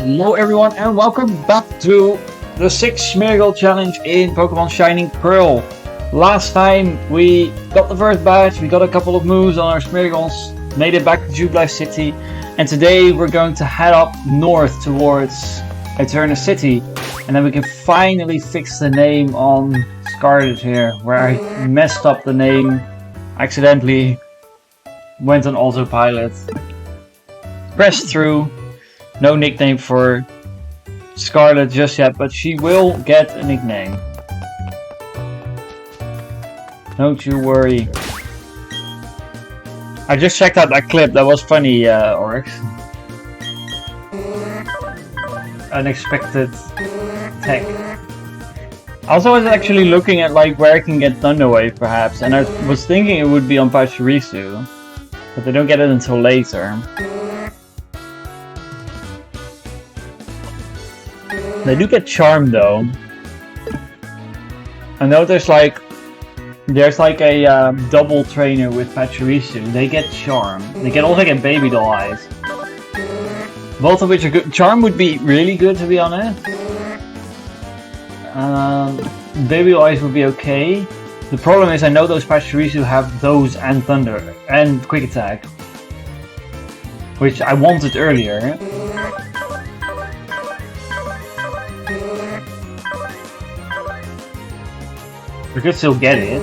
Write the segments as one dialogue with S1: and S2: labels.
S1: Hello everyone and welcome back to the 6th Smeargle challenge in Pokemon Shining Pearl. Last time we got the first badge, we got a couple of moves on our Smeargles, made it back to Eterna City, and today we're going to head up north towards Eterna City, and then we can finally fix the name on Scarlet here, where I messed up the name, accidentally went on autopilot, pressed through. No nickname for Scarlet just yet, but she will get a nickname. Don't you worry. I just checked out that clip, that was funny, Oryx. Unexpected tech. Also, I was actually looking at like where I can get Thunder Wave perhaps, and I was thinking it would be on Pachirisu, but they don't get it until later. They do get Charm though. I know there's like a double trainer with Pachirisu. They get Charm. They can also get Baby Doll Eyes. Both of which are good. Charm would be really good, to be honest. Baby Doll Eyes would be okay. The problem is I know those Pachirisu have those and Thunder and Quick Attack, which I wanted earlier. We could still get it.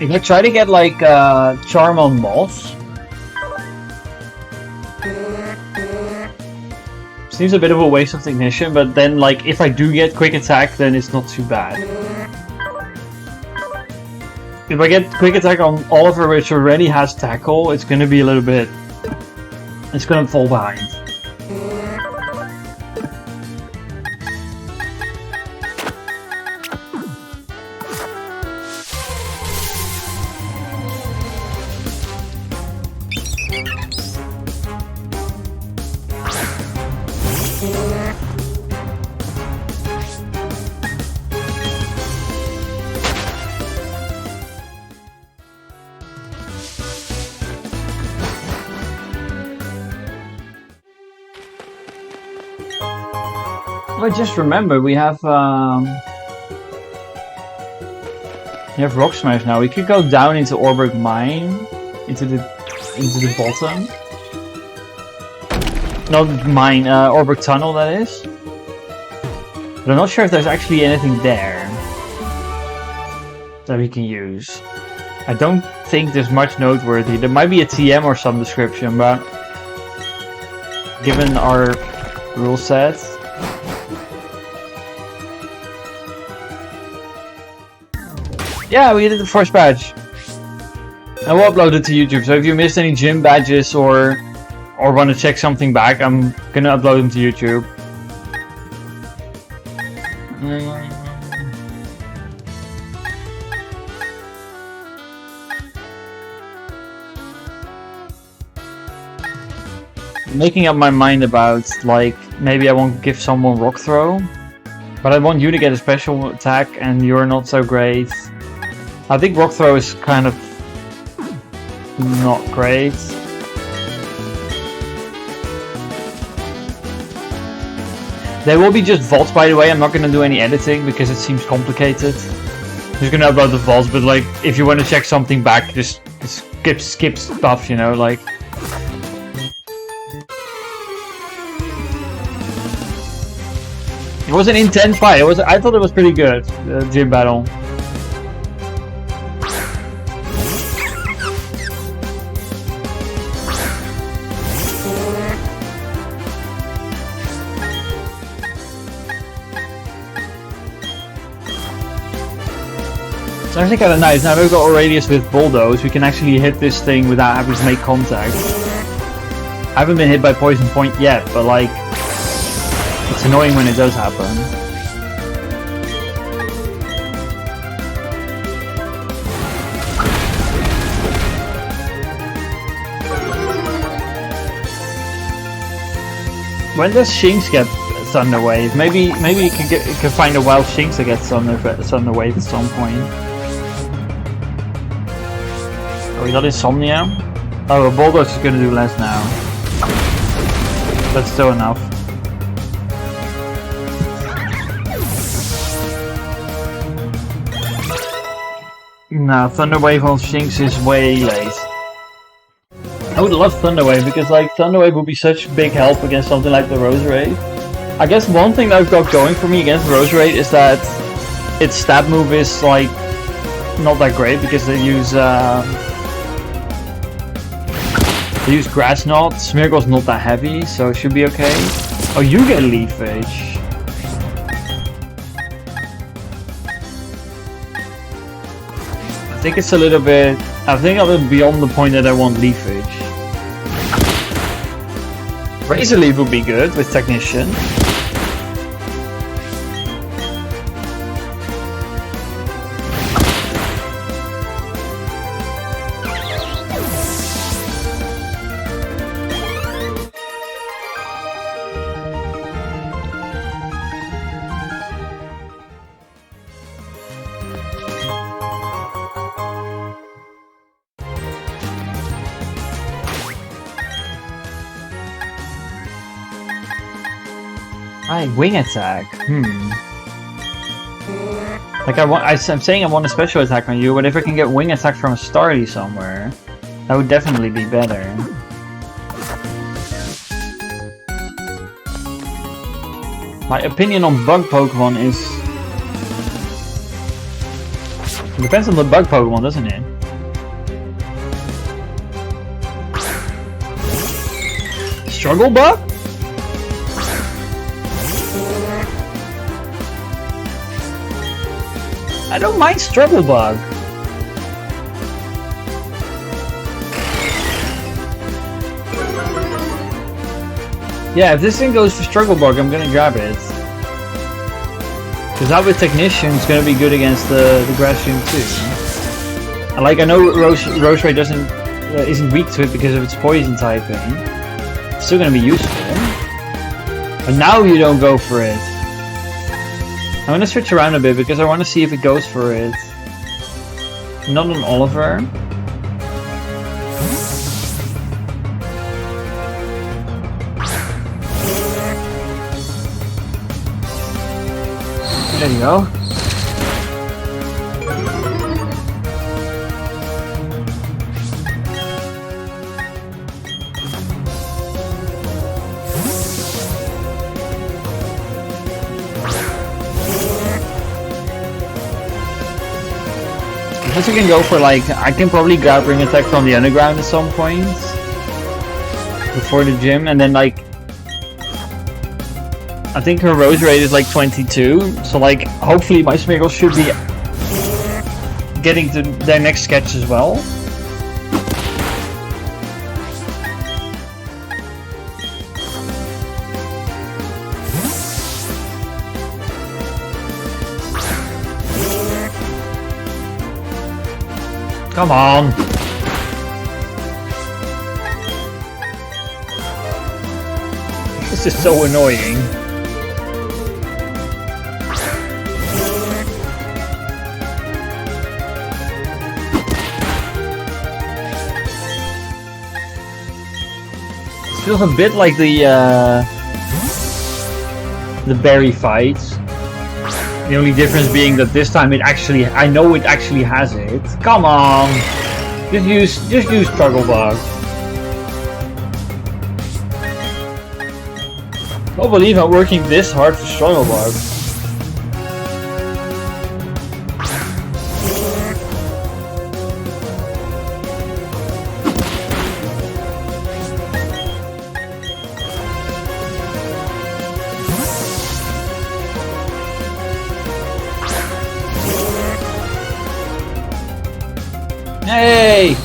S1: If I try to get like Charm on Moss, seems a bit of a waste of Technician, but then like if I do get Quick Attack, then it's not too bad. If I get Quick Attack on Oliver, which already has Tackle, it's gonna be a little bit. It's gonna fall behind. I just remember we have Rock Smash now. We could go down into Orberg Mine, into the bottom. No, mine, Orberg Tunnel that is. But I'm not sure if there's actually anything there that we can use. I don't think there's much noteworthy. There might be a TM or some description, but given our rule set. Yeah, we did the first badge. I will upload it to YouTube, so if you missed any gym badges or want to check something back, I'm gonna upload them to YouTube. Making up my mind about, like, maybe I won't give someone Rock Throw, but I want you to get a special attack and you're not so great. I think Rock Throw is kind of not great. They will be just vaults, by the way. I'm not going to do any editing because it seems complicated. I'm just going to upload the vaults, but like if you want to check something back, just skip stuff, you know, like. It was an intense fight. I thought it was pretty good, the gym battle. It's actually kind of nice. Now we've got a radius with Bulldoze, we can actually hit this thing without having to make contact. I haven't been hit by Poison Point yet, but like, it's annoying when it does happen. When does Shinx get Thunder Wave? Maybe you can find a wild Shinx that gets Thunder Wave at some point. So we got Insomnia. Oh, a Bulldoze is gonna do less now. That's still enough. Nah, Thunder Wave on Shinx is way late. I would love Thunder Wave because like Thunder Wave would be such big help against something like the Roserade. I guess one thing that I've got going for me against Roserade is that its stab move is like not that great because they use Grass Knot. Smeargle's not that heavy, so it should be okay. Oh, you get Leafage. I think it's a little bit. I think I'm beyond the point that I want Leafage. Razor Leaf would be good with Technician. Right, wing attack. Like I'm saying I want a special attack on you, but if I can get wing attack from a Starly somewhere, that would definitely be better. My opinion on bug Pokemon is... It depends on the bug Pokemon, doesn't it? Struggle Bug? I don't mind Struggle Bug. Yeah, if this thing goes for Struggle Bug, I'm gonna grab it. Because that with Technician is gonna be good against the Grassroom too. And like I know Roserade isn't weak to it because of its poison typing. It's still gonna be useful. But now you don't go for it. I'm gonna switch around a bit because I want to see if it goes for it. Not on Oliver. There you go. I guess I can go for like, I can probably grab Ring Attack from the underground at some point before the gym, and then like I think her Roserade is like 22, so like hopefully my Smeargle should be getting to their next sketch as well. Come on! This is so annoying. It feels a bit like the berry fight. The only difference being that this time I know it actually has it. Come on! Just use Struggle Bug. I can't believe I'm working this hard for Struggle Bug. Hey!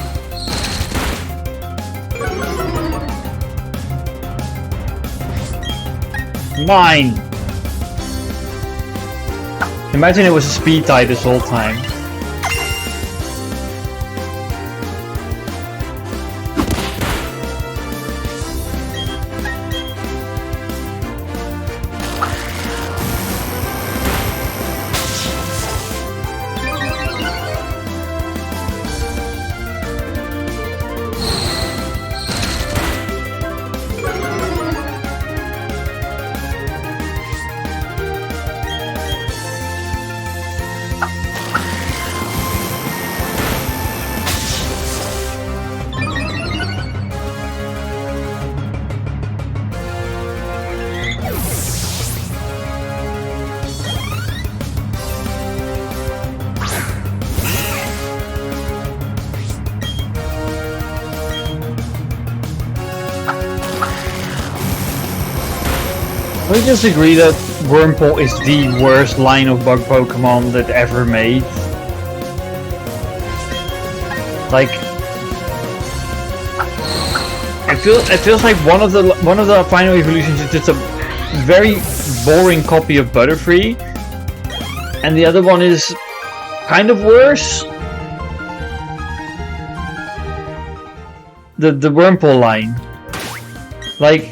S1: Mine! Imagine it was a speed tie this whole time. We just agree that Wurmple is the worst line of bug Pokemon that ever made. Like, it feels like one of the final evolutions is just a very boring copy of Butterfree, and the other one is kind of worse. The Wurmple line, like.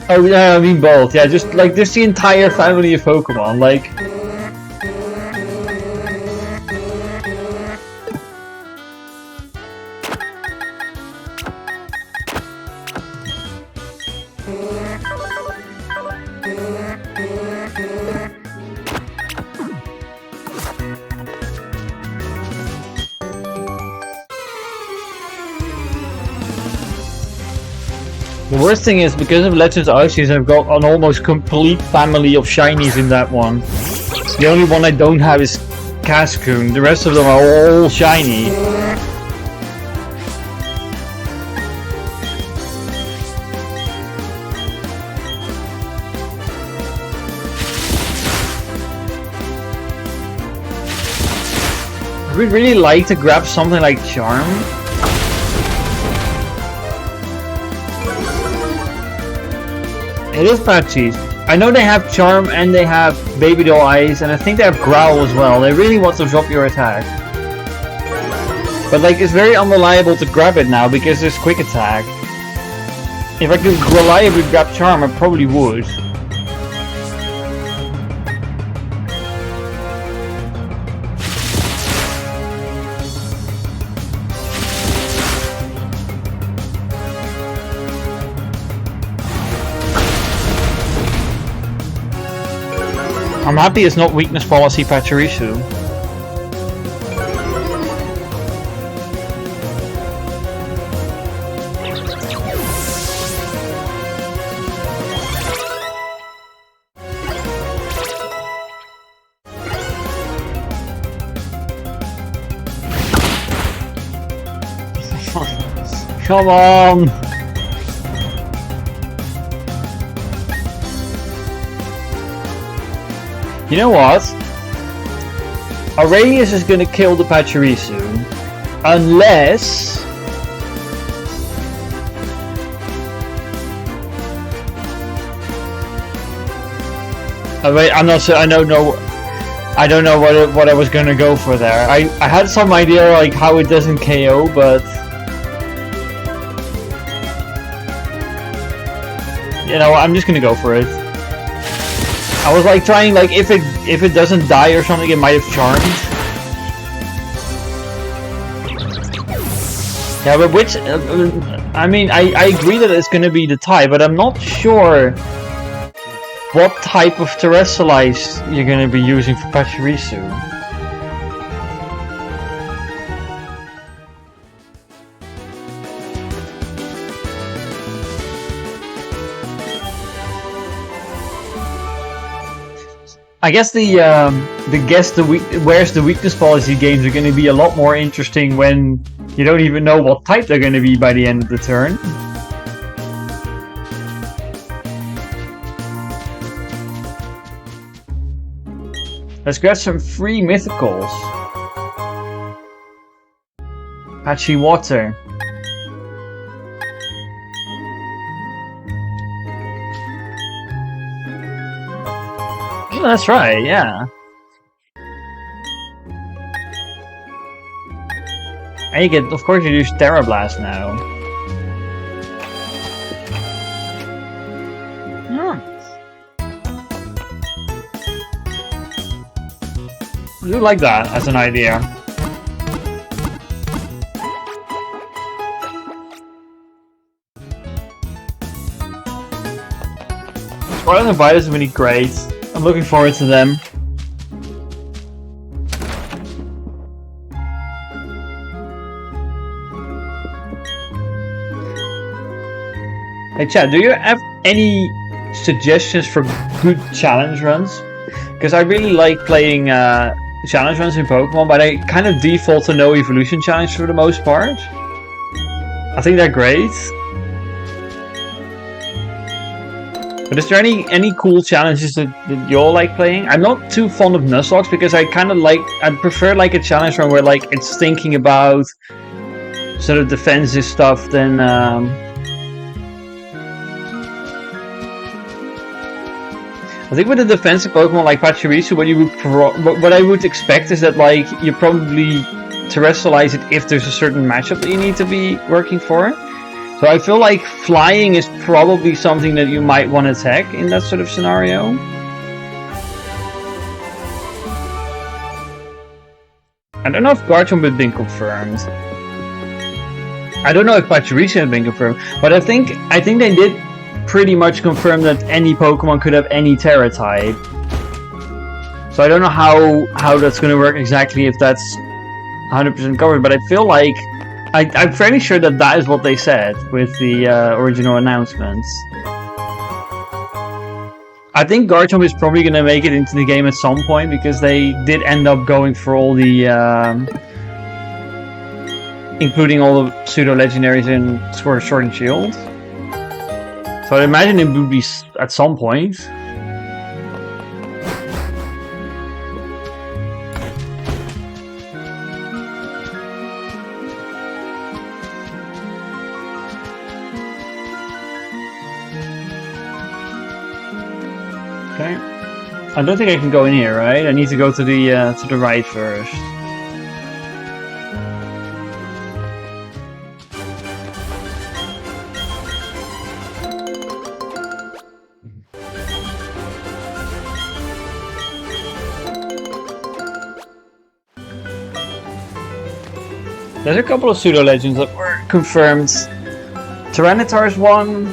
S1: Oh yeah, I mean both. Yeah, just like there's the entire family of Pokemon. Like, the worst thing is, because of Legends Arceus, I've got an almost complete family of shinies in that one. The only one I don't have is Cascoon. The rest of them are all shiny. I would really like to grab something like Charm. It is patchy. I know they have Charm and they have Baby Doll Eyes, and I think they have Growl as well. They really want to drop your attack. But like, it's very unreliable to grab it now because there's Quick Attack. If I could reliably grab Charm, I probably would. I'm happy it's not Weakness Policy Pachirisu. Come on! You know what? Aurelius is gonna kill the Pachirisu. Unless... Oh wait, I'm not sure, I don't know what I was gonna go for there. I had some idea like how it doesn't KO, but... You know, I'm just gonna go for it. I was like trying, like, if it doesn't die or something, it might have Charmed. Yeah, but which, I mean, I agree that it's gonna be the type, but I'm not sure what type of Terrestrialize you're gonna be using for Pachirisu. I guess where's the weakness policy games are going to be a lot more interesting when you don't even know what type they're going to be by the end of the turn. Let's grab some free mythicals. Patchy Water. Oh, that's right, yeah. And you get, of course, you use Terra Blast now. I do like that as an idea. Spoiler and Bite is really great. I'm looking forward to them. Hey chat, do you have any suggestions for good challenge runs? Because I really like playing challenge runs in Pokemon, but I kind of default to no evolution challenge for the most part. I think they're great. But is there any cool challenges that you all like playing? I'm not too fond of Nuzlocke because I prefer like a challenge run where like it's thinking about sort of defensive stuff than I think with a defensive Pokemon like Pachirisu, what I would expect is that like you probably terrestrialize it if there's a certain matchup that you need to be working for. So I feel like flying is probably something that you might want to attack in that sort of scenario. I don't know if Garchomp had been confirmed. I don't know if Pachirisu had been confirmed, but I think they did pretty much confirm that any Pokemon could have any Terra type. So I don't know how that's going to work exactly if that's 100% covered, but I feel like I'm fairly sure that is what they said with the original announcements. I think Garchomp is probably going to make it into the game at some point because they did end up going for all the including all the pseudo-legendaries in Sword and Shield. So I imagine it would be at some point. Okay. I don't think I can go in here, right? I need to go to the right first. There's a couple of pseudo legends that were confirmed. Tyranitar's one.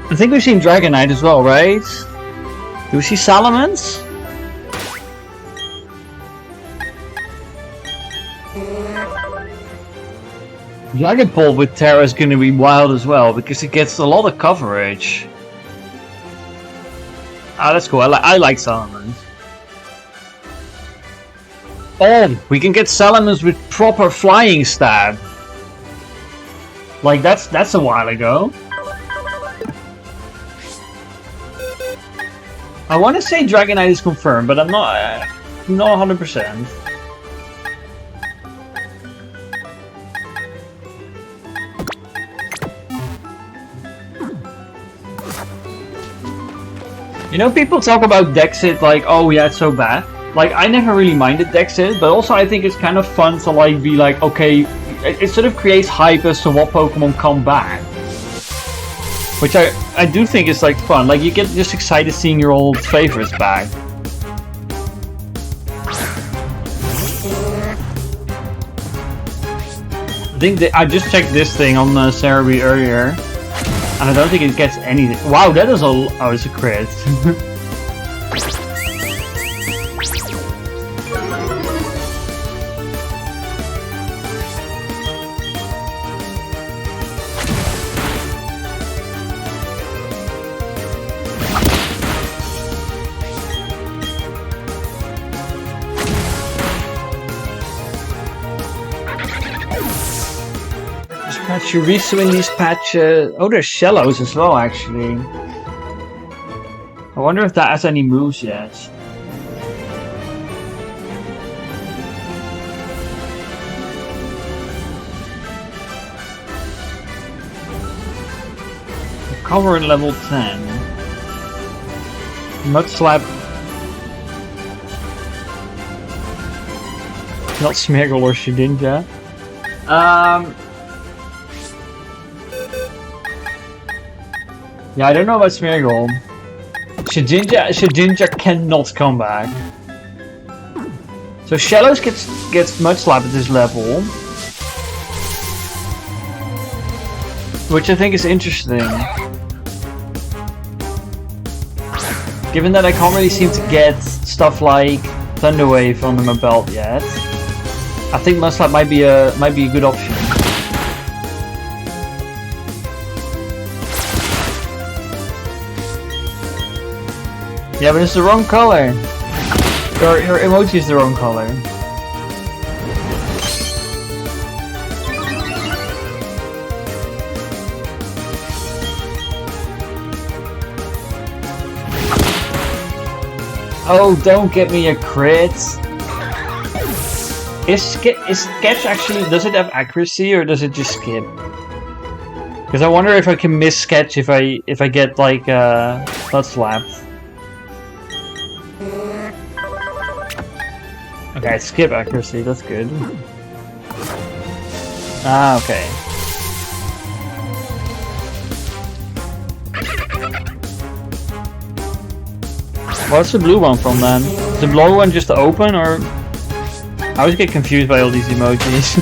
S1: I think we've seen Dragonite as well, right? Do we see Salamence? Dragapult with Terra is going to be wild as well because it gets a lot of coverage. Ah, that's cool. I like Salamence. Oh, we can get Salamence with proper flying stab. Like that's a while ago. I want to say Dragonite is confirmed, but I'm not 100%. You know, people talk about Dexit like, oh yeah, it's so bad. Like, I never really minded Dexit, but also I think it's kind of fun to like be like, okay, it sort of creates hype as to what Pokemon come back. Which I do think is like fun, like you get just excited seeing your old favorites back. I think I just checked this thing on Cerebi earlier, and I don't think it gets anything. Wow, that is oh, it's a crit. Pachirisu in these patches. Oh, there's Shellos as well, actually. I wonder if that has any moves yet. Cover at level 10. Mud Slap. Not Smeargle or Shedinja. Yeah, I don't know about Smeargle. Shedinja cannot come back. So Shellos gets Mud Slap at this level, which I think is interesting. Given that I can't really seem to get stuff like Thunder Wave under my belt yet, I think Mud Slap might be a good option. Yeah, but it's the wrong color. Your emoji is the wrong color. Oh, don't get me a crit. Is sketch actually, does it have accuracy or does it just skip? Because I wonder if I can miss sketch if I get like butt slapped. Okay, skip accuracy, that's good. Ah, okay. What's the blue one from then? Is the blue one just to open, or? I always get confused by all these emojis.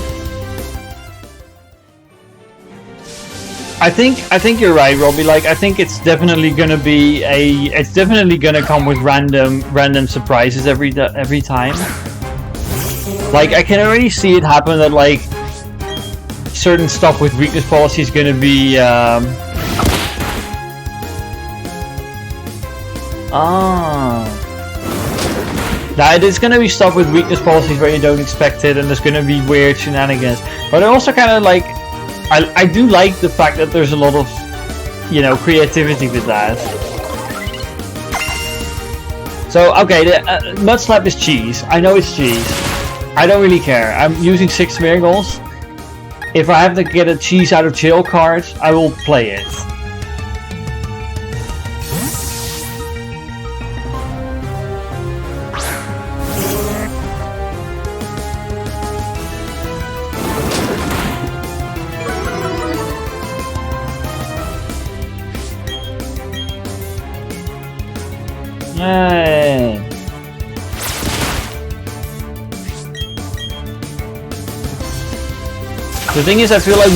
S1: I think you're right, Robbie. Like, I think it's definitely gonna be it's definitely gonna come with random surprises every time. Like, I can already see it happen that like certain stuff with weakness policy is gonna be That it's gonna be stuff with weakness policies where you don't expect it, and there's gonna be weird shenanigans. But I also kind of like, I do like the fact that there's a lot of, you know, creativity with that. So okay, the Mud Slap is cheese. I know it's cheese. I don't really care. I'm using 6 Smeargles. If I have to get a cheese out of jail card, I will play it. Yay! The thing is, I feel like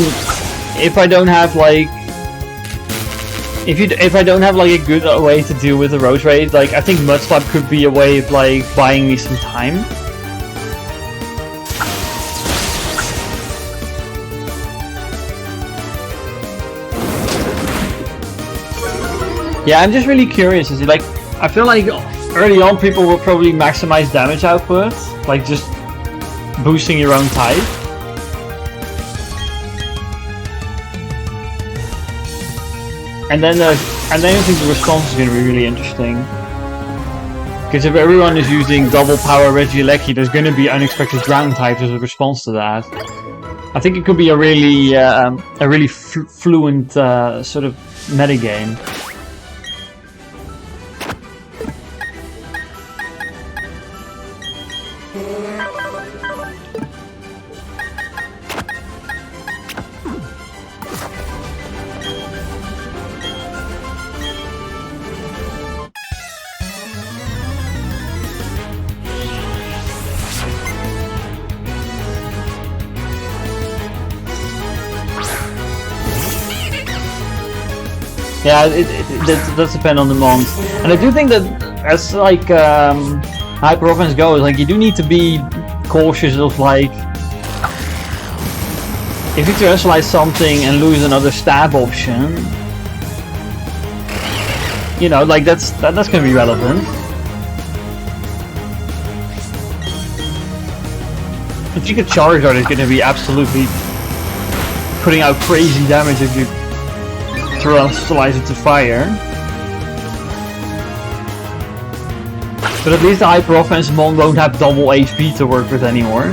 S1: if I don't have like, if I don't have like a good way to deal with the rose raid, like I think Mud Slap could be a way of like buying me some time. Yeah, I'm just really curious. Is it like, I feel like early on people will probably maximize damage output, like just boosting your own type. And then I think the response is going to be really interesting. Because if everyone is using double power Regieleki, there's going to be unexpected ground types as a response to that. I think it could be a really fluent sort of metagame. Yeah, it does depend on the month, and I do think that as like hyper offense goes, like you do need to be cautious of like if you terrestrialize something and lose another stab option, you know, like that's going to be relevant. If you get Charizard, it's going to be absolutely putting out crazy damage if you terrestrialize it to fire. But at least the hyper offense mon won't have double HP to work with anymore.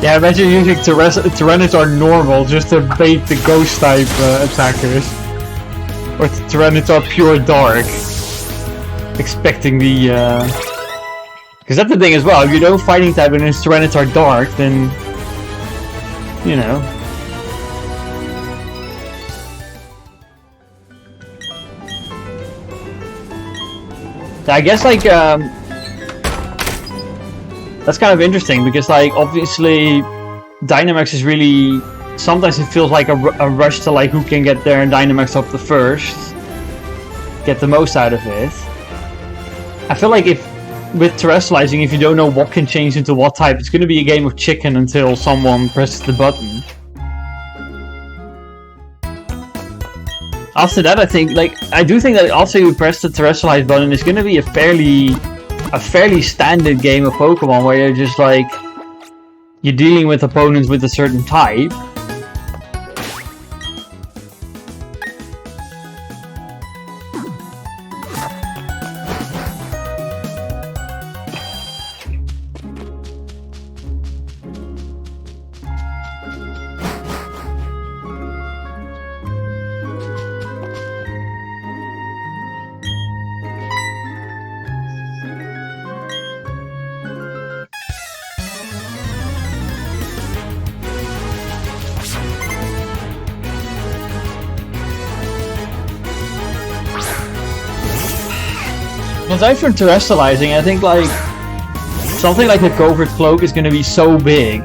S1: Yeah, imagine using Tyranitar normal just to bait the ghost type attackers. Or Tyranitar pure dark. Expecting the because that's the thing as well, if you don't fighting type and it's Tyranitar dark, then you know. I guess like that's kind of interesting because like obviously Dynamax is really, sometimes it feels like a rush to like who can get there and Dynamax up the first, get the most out of it. I feel like if with terrestrializing, if you don't know what can change into what type, it's going to be a game of chicken until someone presses the button. After that, I think, like, I do think that after you press the terrestrialize button, it's going to be a fairly a fairly standard game of Pokemon where you're just like, you're dealing with opponents with a certain type. Aside from terrestrializing, I think like something like a covert cloak is going to be so big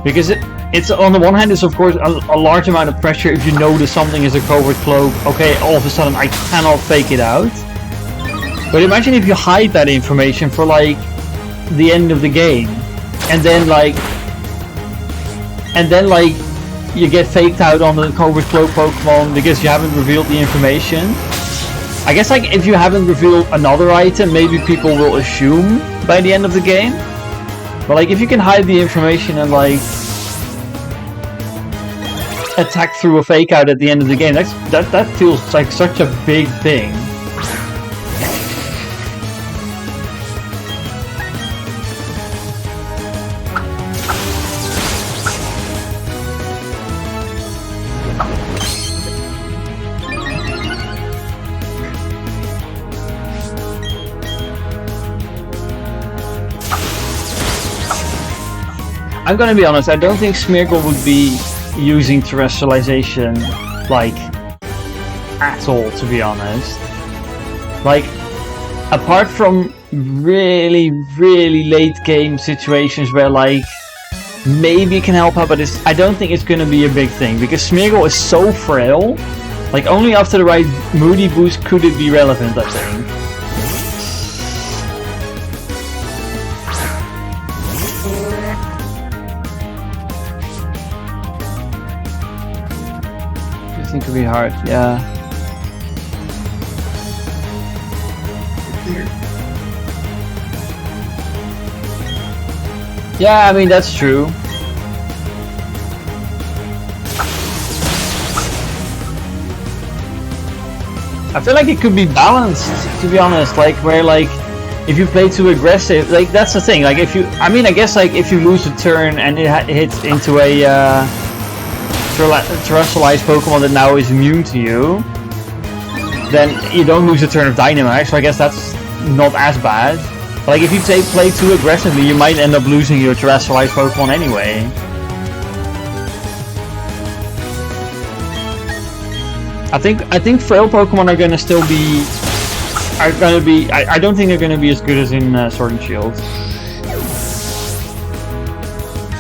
S1: because it's on the one hand it's of course a large amount of pressure if you notice something is a covert cloak. Okay, all of a sudden I cannot fake it out. But imagine if you hide that information for like the end of the game, and then like you get faked out on the covert cloak Pokemon because you haven't revealed the information. I guess like if you haven't revealed another item, maybe people will assume by the end of the game. But like if you can hide the information and like attack through a fake out at the end of the game, that feels like such a big thing. I'm gonna be honest, I don't think Smeargle would be using terrestrialization, like, at all, to be honest. Like, apart from really, really late game situations where, like, maybe it can help out, but I don't think it's gonna be a big thing, because Smeargle is so frail, like, only after the right Moody boost could it be relevant, I think. It could be hard, yeah. Yeah, I mean that's true. I feel like it could be balanced, to be honest, like where like if you play too aggressive, like that's the thing, like if you, I mean I guess like if you lose a turn and it hits into a terrestrialized Pokemon that now is immune to you, then you don't lose a turn of Dynamax, so I guess that's not as bad. But like if you play too aggressively, you might end up losing your terrestrialized Pokemon anyway. I think frail Pokemon are gonna still be I don't think they're gonna be as good as in Sword and Shield.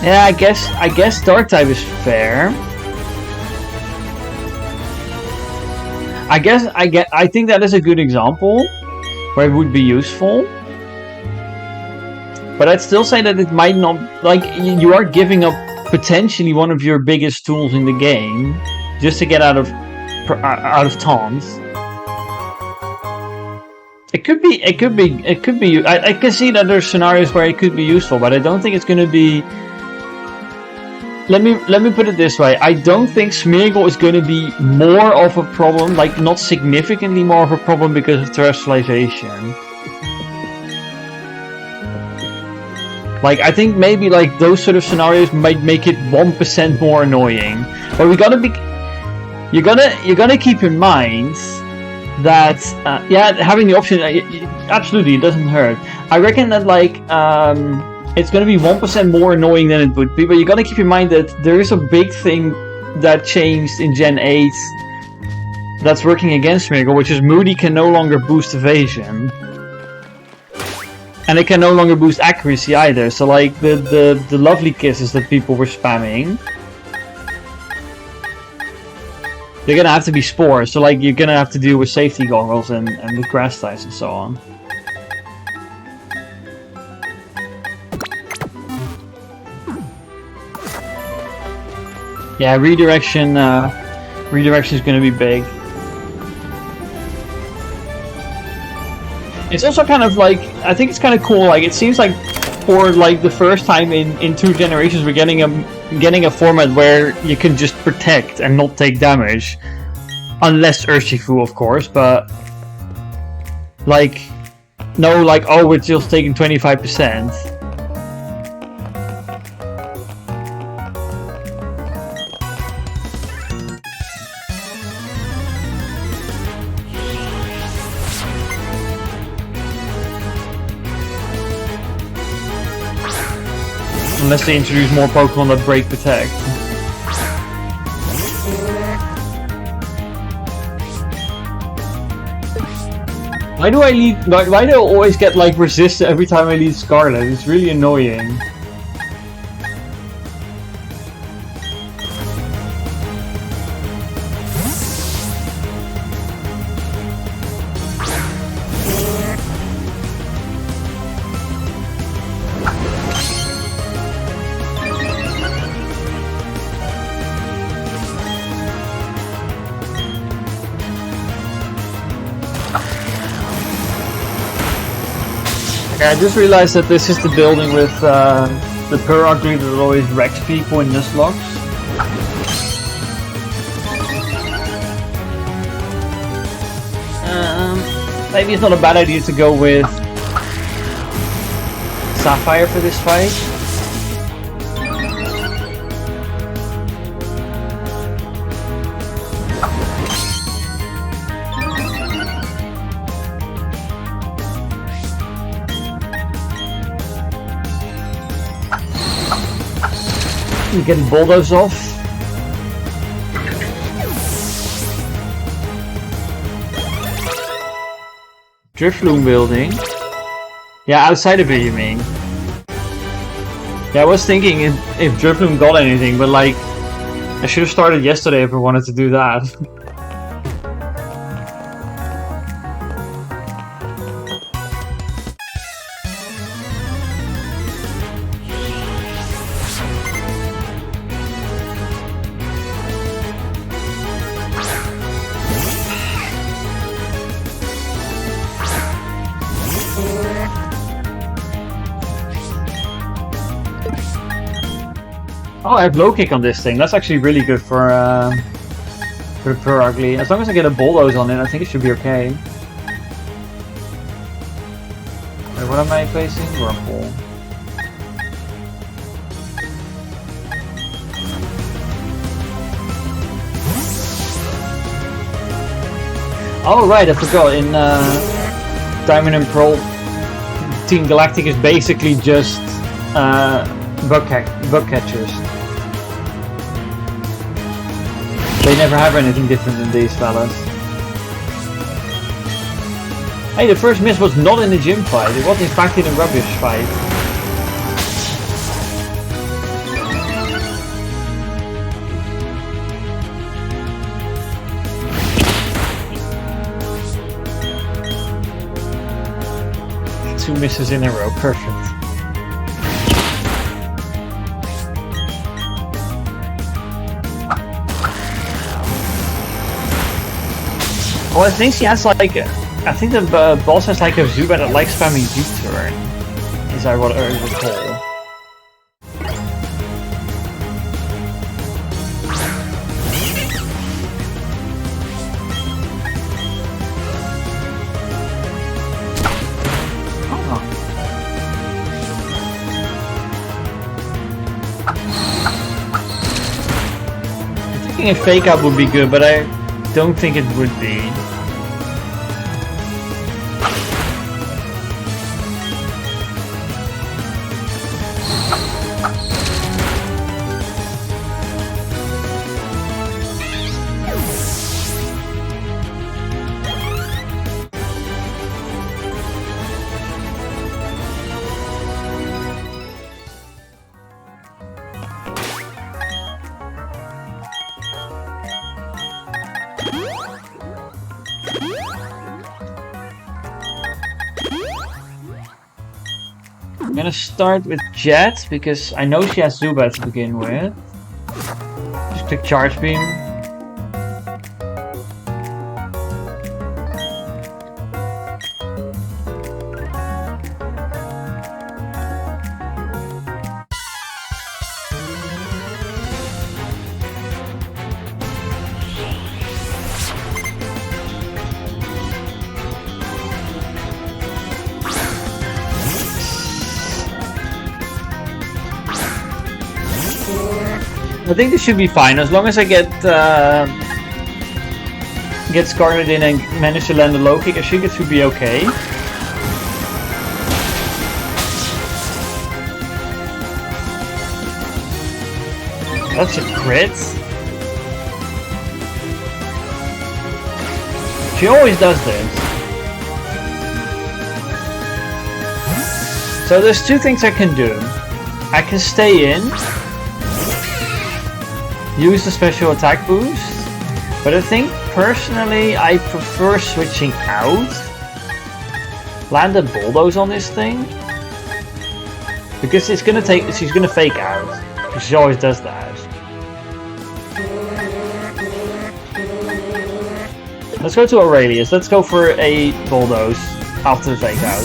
S1: Yeah, I guess Dark type is fair. I think that is a good example where it would be useful. But I'd still say that it might not, like, you are giving up potentially one of your biggest tools in the game just to get out of taunts. It could be. I can see that there's scenarios where it could be useful, but I don't think it's going to be. Let me put it this way. I don't think Smeargle is going to be more of a problem, like not significantly more of a problem because of terrestrialization. Like I think maybe like those sort of scenarios might make it 1% more annoying. But we gotta be. You're gonna keep in mind that yeah, having the option absolutely it doesn't hurt. I reckon that like it's going to be 1% more annoying than it would be, but you got to keep in mind that there is a big thing that changed in Gen 8 that's working against Smeargle, which is Moody can no longer boost evasion. And it can no longer boost accuracy either, so like the lovely kisses that people were spamming, they're going to have to be spores, so like you're going to have to deal with safety goggles and with grass types and so on. Yeah, redirection is going to be big. It's also kind of like, I think it's kind of cool. Like, it seems like for like the first time in 2 generations, we're getting a format where you can just protect and not take damage, unless Urshifu, of course. But like, no, like, oh, we're just taking 25%. Unless they introduce more Pokemon that break protect. Why do I always get like resist every time I lead Scarlet? It's really annoying. I just realized that this is the building with the Pyroglede that always wrecks people in Nuzlocke. Maybe it's not a bad idea to go with Sapphire for this fight. Get bulldozed off. Drifloon building. Yeah, outside of it, you mean? Yeah, I was thinking if Drifloon got anything, but like, I should have started yesterday if I wanted to do that. Oh, I have low kick on this thing. That's actually really good for the Pyroglede. As long as I get a bulldoze on it, I think it should be okay. Wait, what am I facing? Rumble. Oh right, I forgot. In Diamond and Pearl, Team Galactic is basically just bug catchers. They never have anything different than these fellas. Hey, the first miss was not in the gym fight. It was in fact in a rubbish fight. Two misses in a row. Perfect. Oh, I think she has like, I think the boss has like a Zubat that likes spamming U-turn. Is that what I recall? I'm thinking a fake out would be good, but I don't think it would be. I'm gonna start with Jet because I know she has Zubat to begin with. Just click Charge Beam. I think this should be fine as long as I get Scarlet in and manage to land a low kick. I think it should be okay. That's a crit. She always does this. So there's two things I can do. I can stay in, use the special attack boost, but I think personally I prefer switching out. Land a bulldoze on this thing, because she's gonna fake out. She always does that. Let's go to Aurelius. Let's go for a bulldoze after the fake out.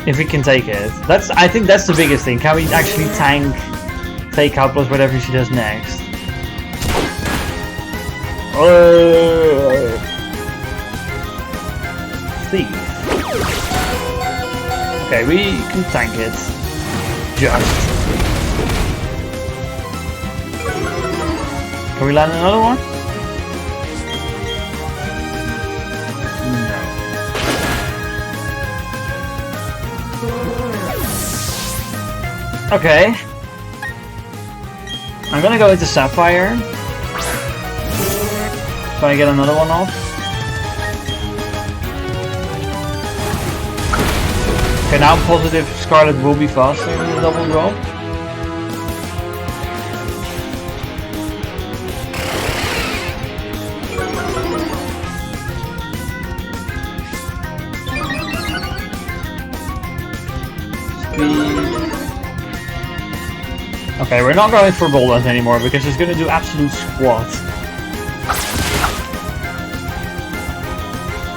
S1: If we can take it. I think that's the biggest thing. Can we actually tank fake out plus whatever she does next? Thief. Okay, we can tank it. Just. Can we land another one? Okay. I'm gonna go into Sapphire. Try to get another one off. Okay, now I'm positive Scarlet will be faster than the double drop. Okay, we're not going for bulldoze anymore because it's going to do absolute squat.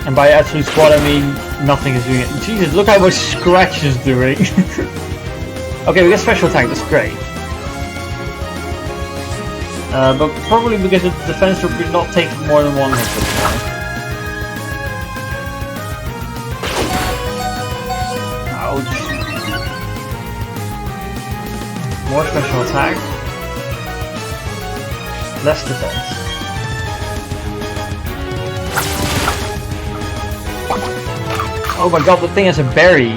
S1: And by absolute squat I mean nothing is doing it. Jesus, look how much Scratch is doing. Okay, we get special attack, that's great. But probably because the defense will not take more than one hit this time. Ouch. More special attack. Less defense. Oh my god, the thing has a berry.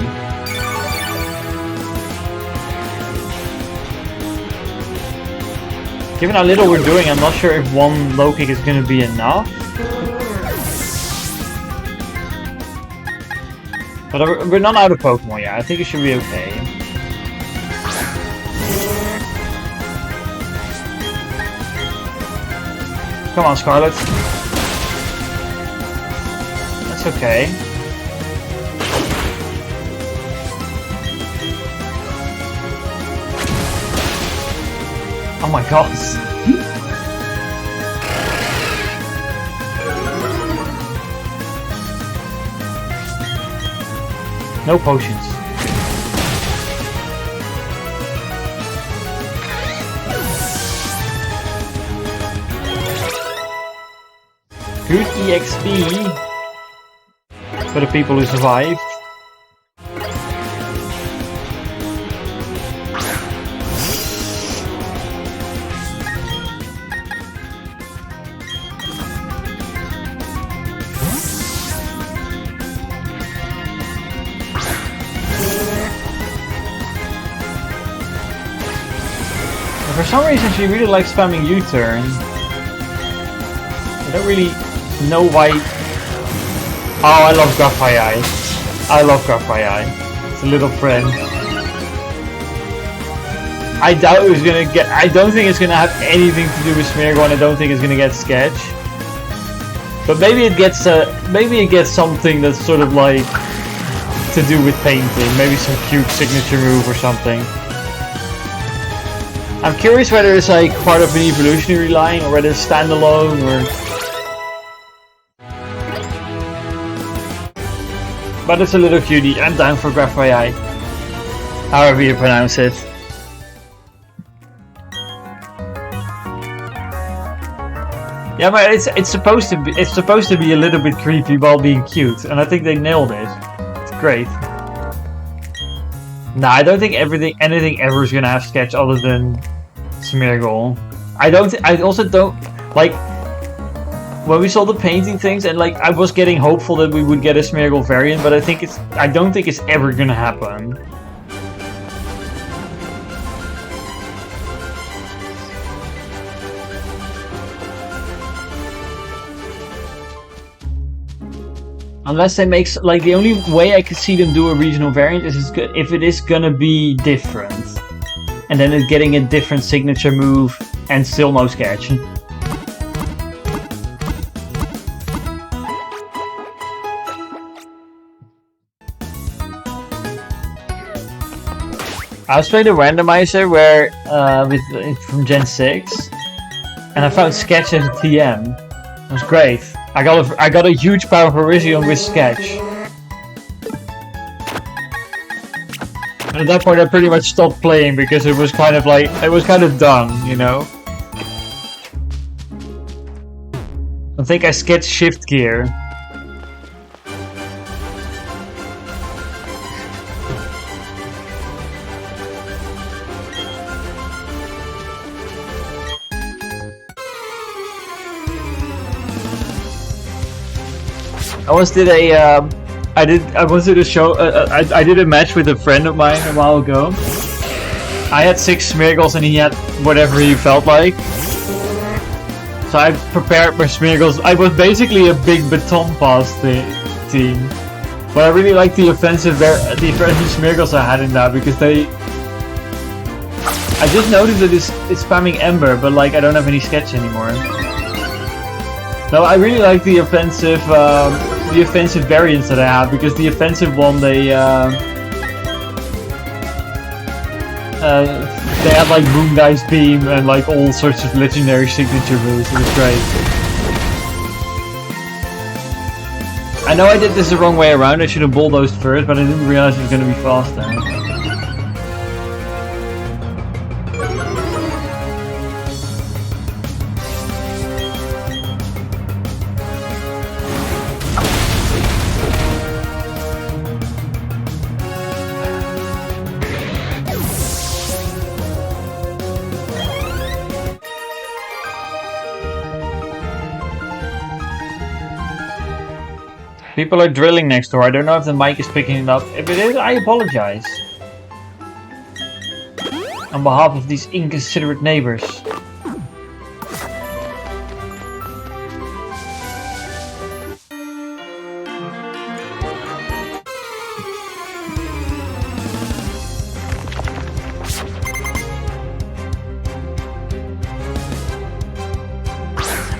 S1: Given how little we're doing, I'm not sure if one low kick is going to be enough. But we're not out of Pokemon yet, I think it should be okay. Come on, Scarlet. That's okay. Oh my god. No potions. Good EXP for the people who survived. For some reason she really likes spamming U-turn. I don't really know why. Oh, I love Graphite. I love Graphite. It's a little friend. I doubt it was gonna get. I don't think it's gonna have anything to do with Smeargle, and I don't think it's gonna get Sketch. But maybe it gets something that's sort of like to do with painting. Maybe some cute signature move or something. I'm curious whether it's like part of an evolutionary line or whether it's standalone or. But it's a little cutie. I'm down for Graphite. However you pronounce it. Yeah, but it's supposed to be a little bit creepy while being cute, and I think they nailed it. It's great. Nah, I don't think anything ever is gonna have Sketch other than Smeargle. I also don't like when we saw the painting things, and like I was getting hopeful that we would get a Smeargle variant, but I don't think it's ever gonna happen. Unless they make, like, the only way I could see them do a regional variant is if it is gonna be different. And then it's getting a different signature move and still no sketch. I was playing the randomizer where from Gen 6, and I found sketch as a TM. It was great. I got a huge power Parisian with sketch. And at that point I pretty much stopped playing because it was kind of like, it was kind of done, you know? I think I sketched shift gear. I once did a I did a match with a friend of mine a while ago. I had 6 Smeargles and he had whatever he felt like. So I prepared my Smeargles. I was basically a big baton pass team, but I really like the offensive Smeargles I had in that because they. I just noticed that it's spamming Ember, but like I don't have any sketch anymore. No, I really like the offensive variants that I have, because the offensive one they have like Boom Dice Beam and like all sorts of legendary signature moves. It was great. I know I did this the wrong way around. I should have bulldozed first, but I didn't realize it was going to be faster. People are drilling next door. I don't know if the mic is picking it up. If it is, I apologize. On behalf of these inconsiderate neighbors.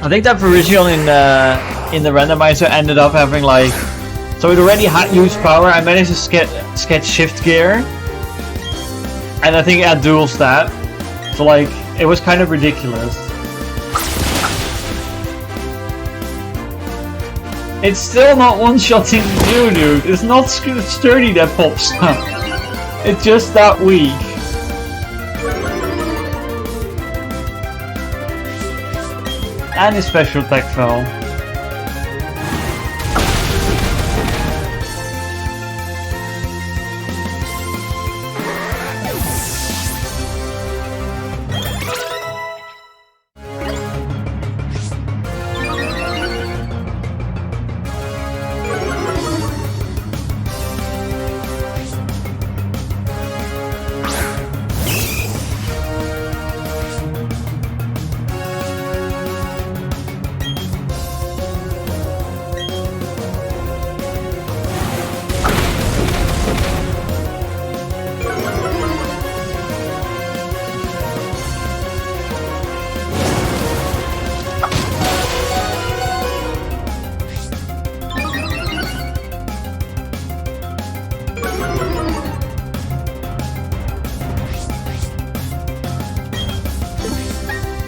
S1: I think that Parisian in the randomizer ended up having like, so it already had huge power. I managed to sketch shift gear, and I think it had dual stat, so like it was kind of ridiculous. It's still not one-shotting you, dude. It's not sturdy that pops up. It's just that weak. And his special attack fell.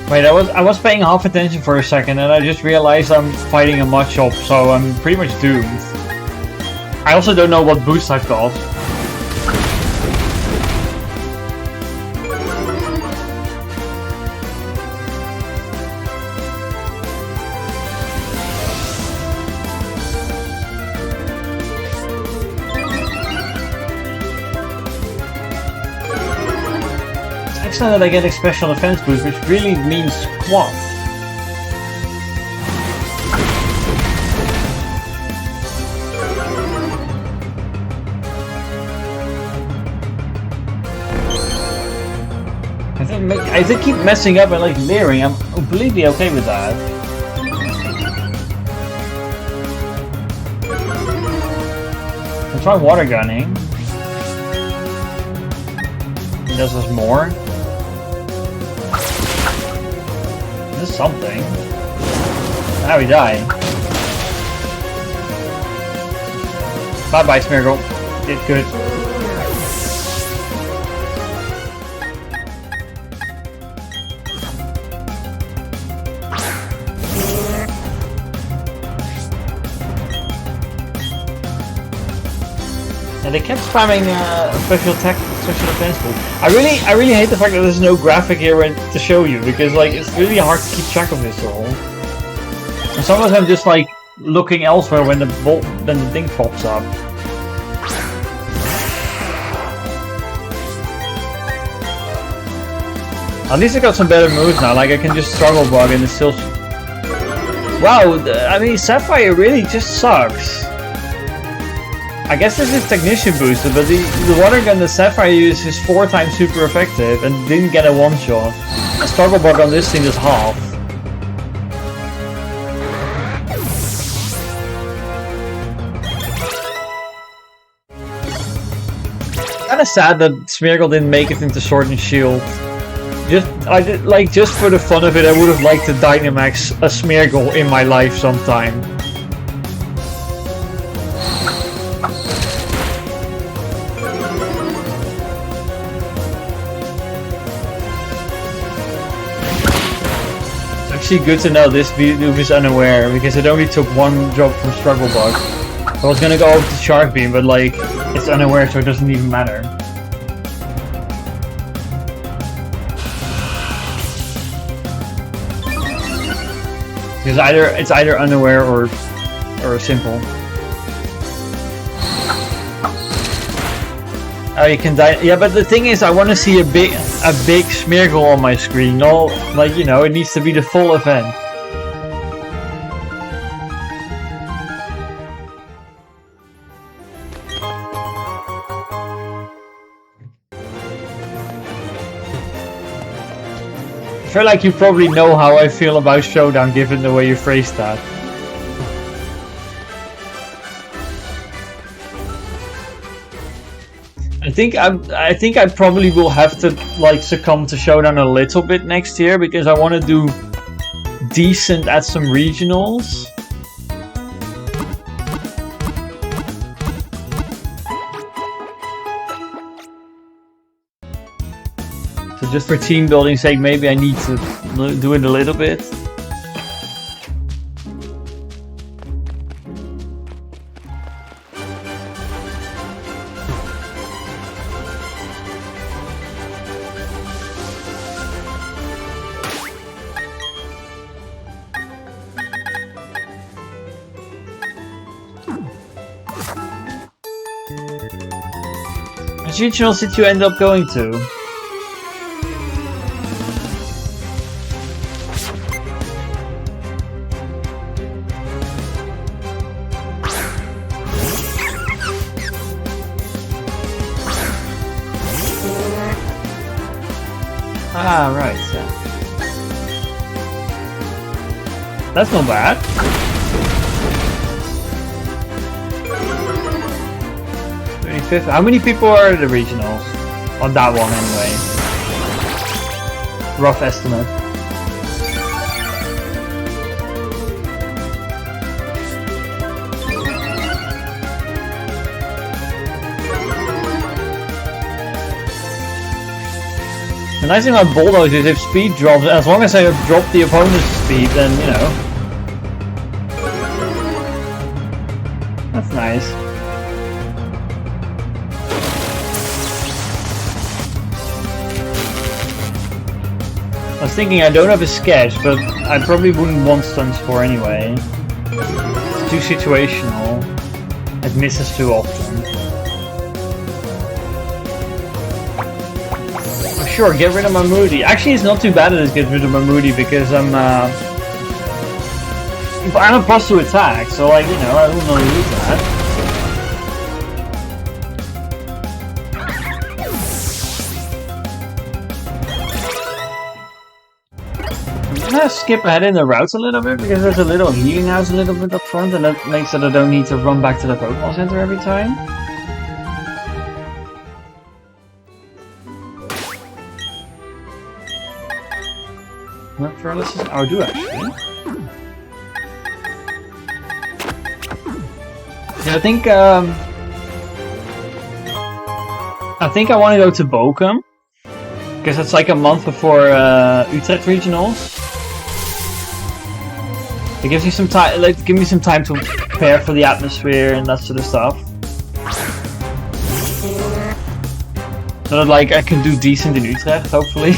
S1: Wait, I was paying half attention for a second and I just realized I'm fighting a Machop, so I'm pretty much doomed. I also don't know what boost I've got. accident that I get a special defense boost, which really means squat. I think keep messing up and like leering. I'm completely okay with that. I'll try water gunning. Does us more. This is something. Now we die. Bye bye, Smeargle. Did good. And they kept spamming special attack, special defense move. I really hate the fact that there's no graphic here to show you, because like it's really hard to keep track of this all. And sometimes I'm just like looking elsewhere when the thing pops up. At least I got some better moves now. Like I can just struggle bug and it's still. Wow, I mean Sapphire really just sucks. I guess this is technician boosted, but the water gun the Sapphire uses is 4 times super effective and didn't get a one shot. A struggle bug on this thing is half. Kinda sad that Smeargle didn't make it into Sword and Shield. Just for the fun of it, I would have liked to Dynamax a Smeargle in my life sometime. Actually good to know this move is unaware, because it only took 1 drop from Struggle Bug. I was gonna go over to Shark Beam, but like, it's unaware so it doesn't even matter. Because it's either unaware or simple. Oh, you can die. Yeah, but the thing is, I want to see a big Smeargle on my screen. No, like you know, it needs to be the full event. I feel like you probably know how I feel about Showdown, given the way you phrased that. I think I probably will have to like succumb to Showdown a little bit next year, because I want to do decent at some regionals. So just for team building's sake, maybe I need to do it a little bit. Which regionals did you end up going to? Ah, right, yeah. That's not bad. How many people are at the regionals? On that one, anyway. Rough estimate. The nice thing about Bulldoze is if speed drops, as long as I drop the opponent's speed, then, you know. That's nice. I was thinking I don't have a sketch, but I probably wouldn't want Stun Spore anyway. It's too situational. It misses too often. Oh sure, get rid of my Moody. Actually, it's not too bad that it gets rid of my Moody because I'm a plus to attack, so like, you know, I don't really use that. I'm gonna skip ahead in the routes a little bit because there's a little healing house a little bit up front, and that makes it I don't need to run back to the Pokemon Center every time. Not paralysis? Oh, I do actually. Yeah, I think I want to go to Bochum because it's like a month before Utrecht regionals. It gives you some time, like, give me some time to prepare for the atmosphere and that sort of stuff. So that, like, I can do decent in Utrecht, hopefully.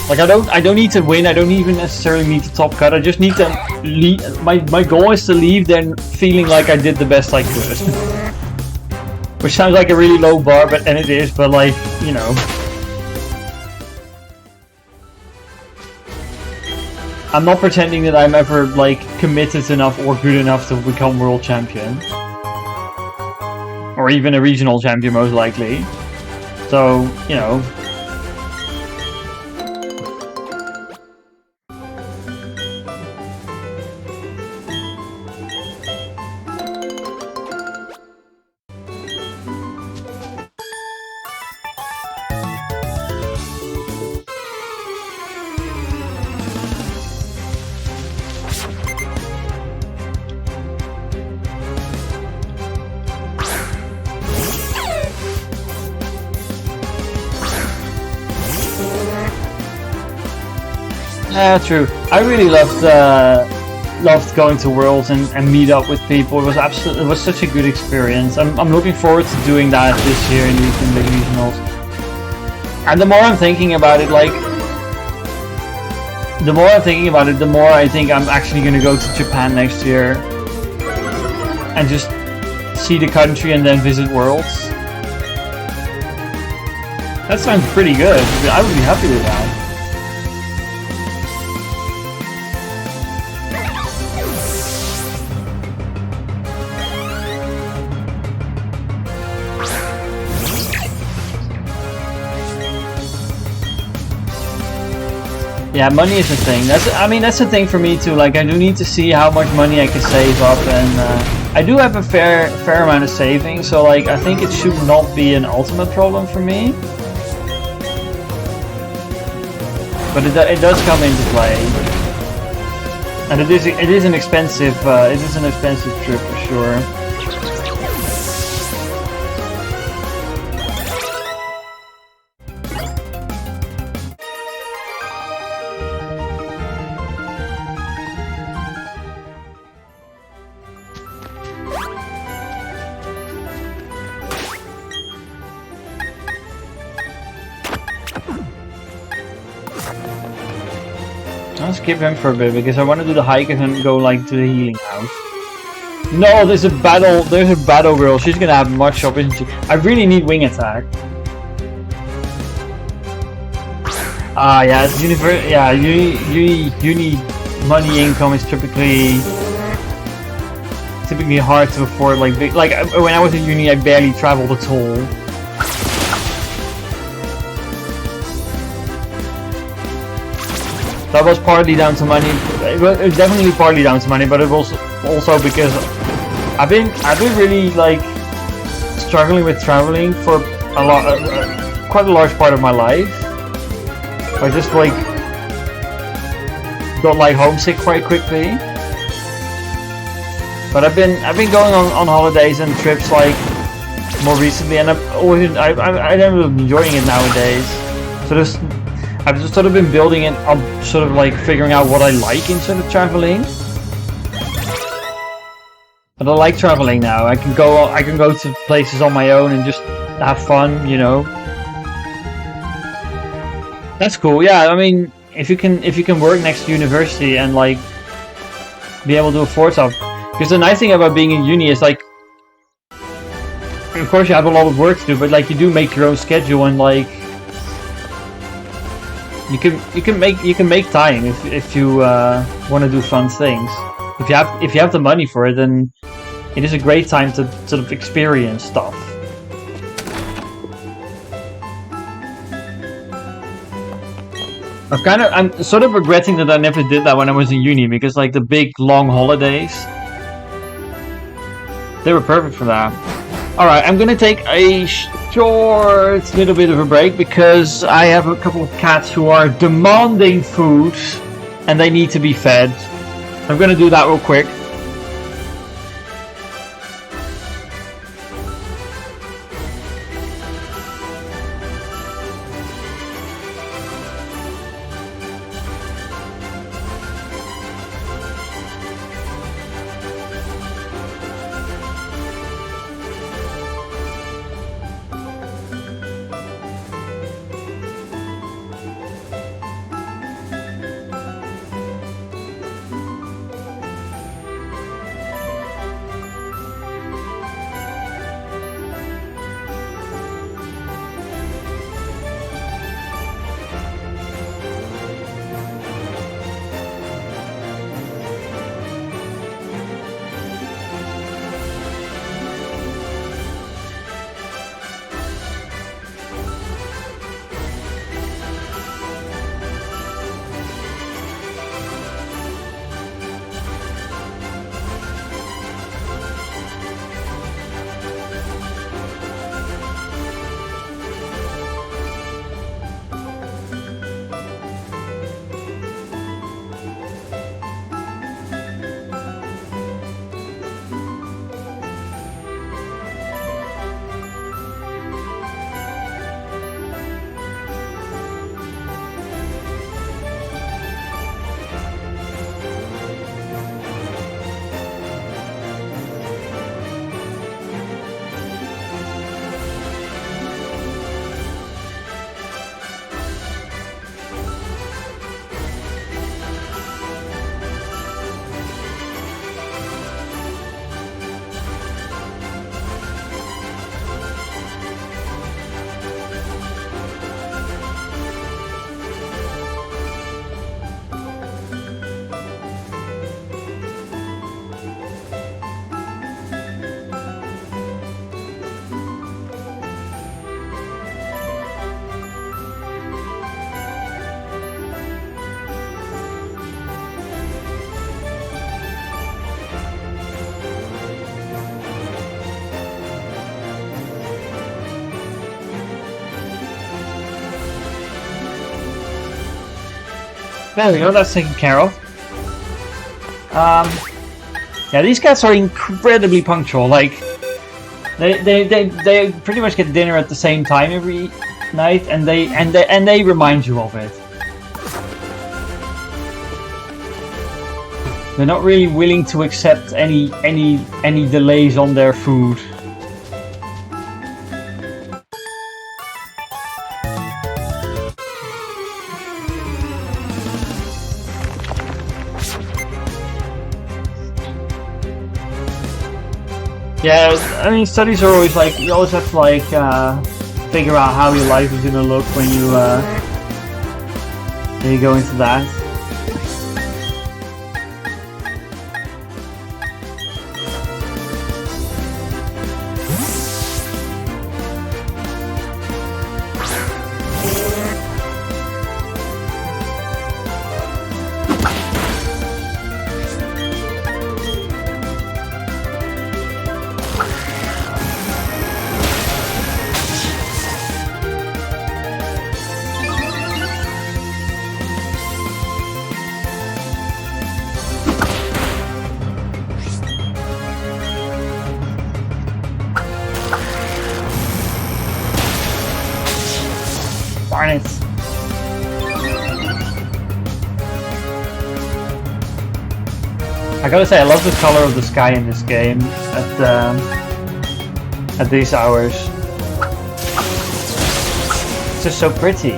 S1: Like, I don't need to win. I don't even necessarily need to top cut. I just need to leave. My goal is to leave then feeling like I did the best I could. Which sounds like a really low bar, and it is. But like, you know, I'm not pretending that I'm ever like committed enough or good enough to become world champion, or even a regional champion, most likely. So, you know. Yeah, true. I really loved going to Worlds and meet up with people. It was such a good experience. I'm looking forward to doing that this year in the regionals. And the more I'm thinking about it, like, the more I think I'm actually going to go to Japan next year and just see the country and then visit Worlds. That sounds pretty good. I would be happy with that. Yeah, money is a thing. That's the thing for me too. Like, I do need to see how much money I can save up, and I do have a fair amount of savings. So like, I think it should not be an ultimate problem for me. But it does come into play, and it is an expensive trip for sure. I'll skip him for a bit because I want to do the hike and then go like to the healing house. No, there's a battle girl. She's gonna have much up, isn't she? I really need wing attack. Ah, yeah, it's uni money income is typically hard to afford. Like when I was at uni, I barely traveled at all. That was partly down to money. It was definitely partly down to money, but it was also because I've been really like struggling with traveling for quite a large part of my life. I just like got like homesick quite quickly. But I've been going on holidays and trips like more recently, and I'm enjoying it nowadays. So I've just sort of been building it up, sort of like figuring out what I like instead of traveling. But I like traveling now. I can go to places on my own and just have fun, you know. That's cool. Yeah, I mean, if you can work next to university and like be able to afford stuff, because the nice thing about being in uni is like of course you have a lot of work to do, but like you do make your own schedule and like you can make time if you want to do fun things. If you have the money for it, then it is a great time to sort of experience stuff. I'm sort of regretting that I never did that when I was in uni, because like the big long holidays, they were perfect for that. Alright, I'm gonna take a short little bit of a break because I have a couple of cats who are demanding food and they need to be fed. I'm gonna do that real quick. There we go, that's taken care of. Yeah, these cats are incredibly punctual. Like, they pretty much get dinner at the same time every night, and they remind you of it. They're not really willing to accept any delays on their food. Yeah, I mean, studies are always like, you always have to like figure out how your life is gonna look when you go into that. Darn it. I gotta say, I love the color of the sky in this game at these hours. It's just so pretty.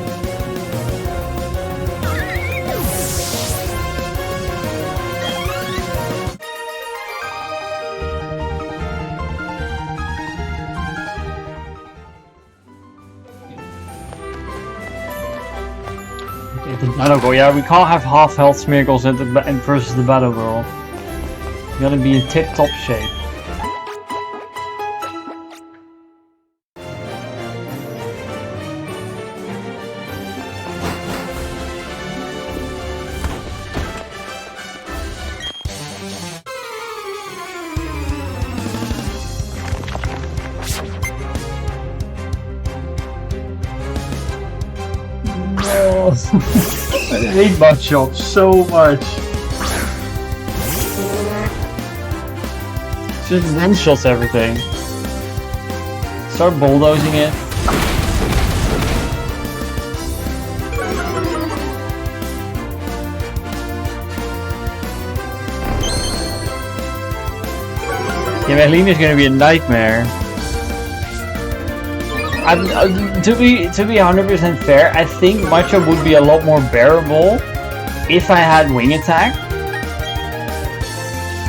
S1: The Battle Girl, yeah, we can't have half health Smeargles versus the Battle Girl. You gotta be in tip-top shape. I hate Mudshot so much. Just one-shots everything. Start bulldozing it. Yeah, Maylene is gonna be a nightmare. To be 100% fair, I think Mudshot would be a lot more bearable if I had wing attack.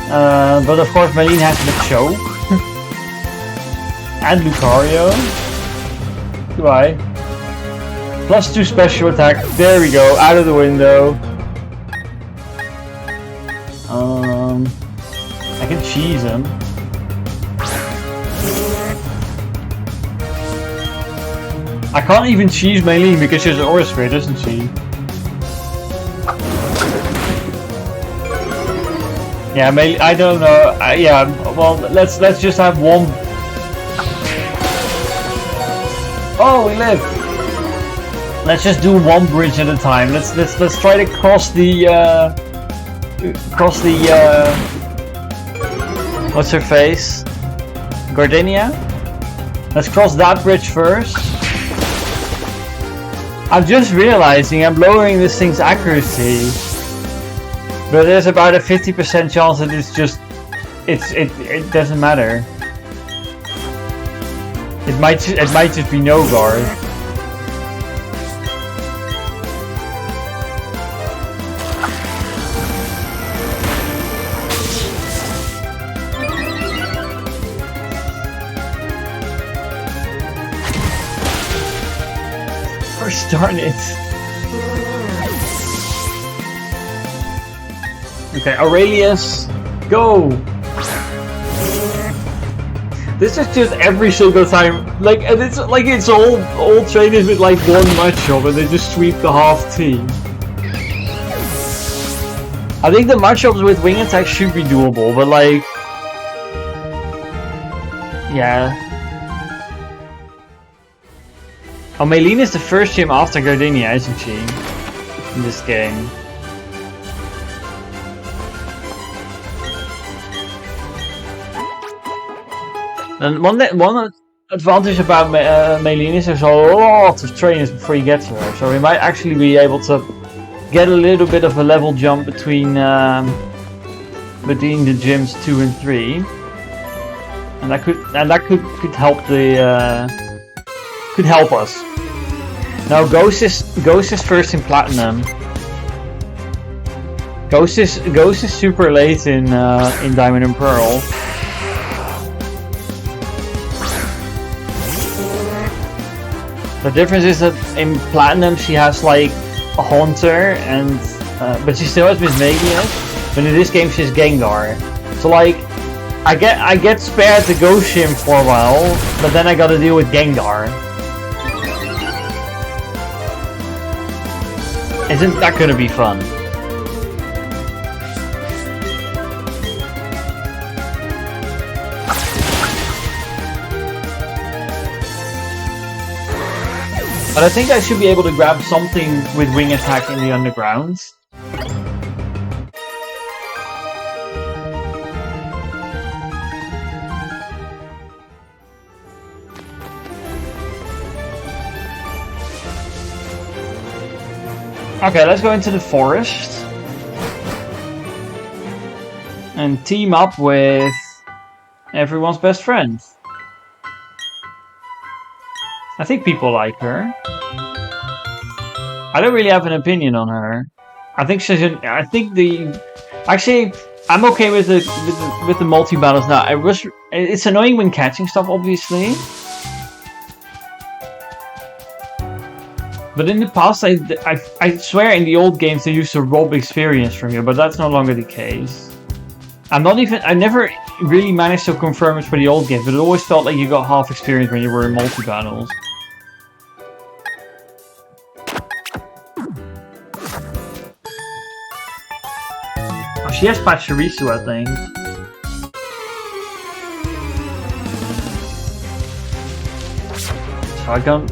S1: But of course Maylene has the choke. And Lucario. Goodbye. +2 special attack. There we go, out of the window. I can cheese him. I can't even cheese Maylene because she's an Aura Sphere, doesn't she? Yeah, I don't know. Yeah, well, let's just have one. Oh, we live. Let's just do one bridge at a time. Let's try to cross the what's her face? Gardenia? Let's cross that bridge first. I'm just realizing I'm lowering this thing's accuracy, but there's about a 50% chance that it doesn't matter. It might just be no guard. Darn it. Okay, Aurelius, go! This is just every single time, like, and it's like it's all trainers with like one Mudshot and they just sweep the half team. I think the Mudshots with wing attack should be doable, but like, yeah. Oh, Maylene is the first gym after Gardenia, isn't she? In this game. And one advantage about Maylene is there's a lot of trainers before you get to her, so we might actually be able to get a little bit of a level jump between the gyms 2 and 3, and that could help the. Could help us. Now Ghost is first in Platinum. Ghost is super late in Diamond and Pearl. The difference is that in Platinum she has like a Haunter and but she still has Miss Magius. But in this game she's Gengar. So like I get spared the Ghost Gym for a while, but then I gotta deal with Gengar. Isn't that gonna be fun? But I think I should be able to grab something with wing attack in the underground. Okay, let's go into the forest and team up with everyone's best friend. I think people like her. I don't really have an opinion on her. I think she's actually I'm okay with the multi battles now. It's annoying when catching stuff, obviously. But in the past, I swear in the old games they used to rob experience from you, but that's no longer the case. I never really managed to confirm it for the old games, but it always felt like you got half experience when you were in multi-battles. Oh, she has Pachirisu, I think. So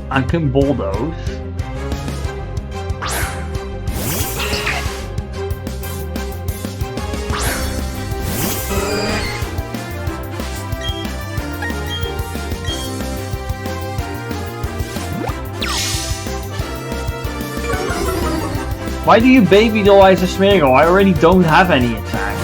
S1: I can bulldoze. Why do you baby doll eyes a Smeargle? I already don't have any attack.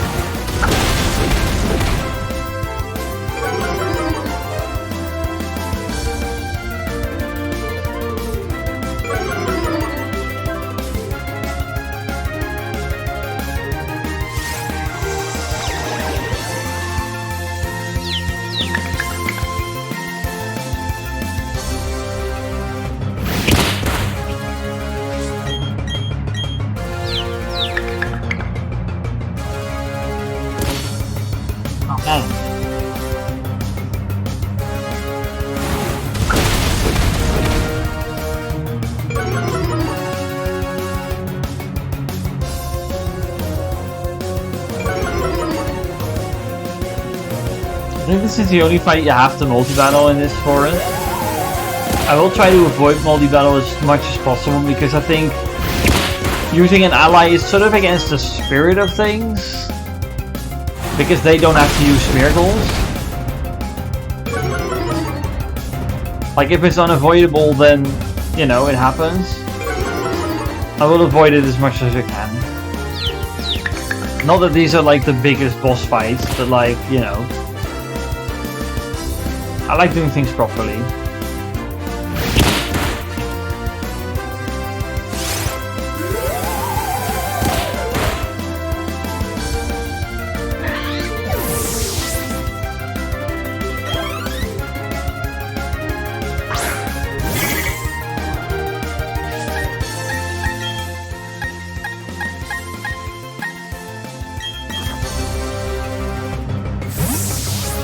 S1: I think this is the only fight you have to multi-battle in this forest. I will try to avoid multi-battle as much as possible because I think using an ally is sort of against the spirit of things. Because they don't have to use Smeargles. Like if it's unavoidable then, you know, it happens. I will avoid it as much as I can. Not that these are like the biggest boss fights, but like, you know. I like doing things properly.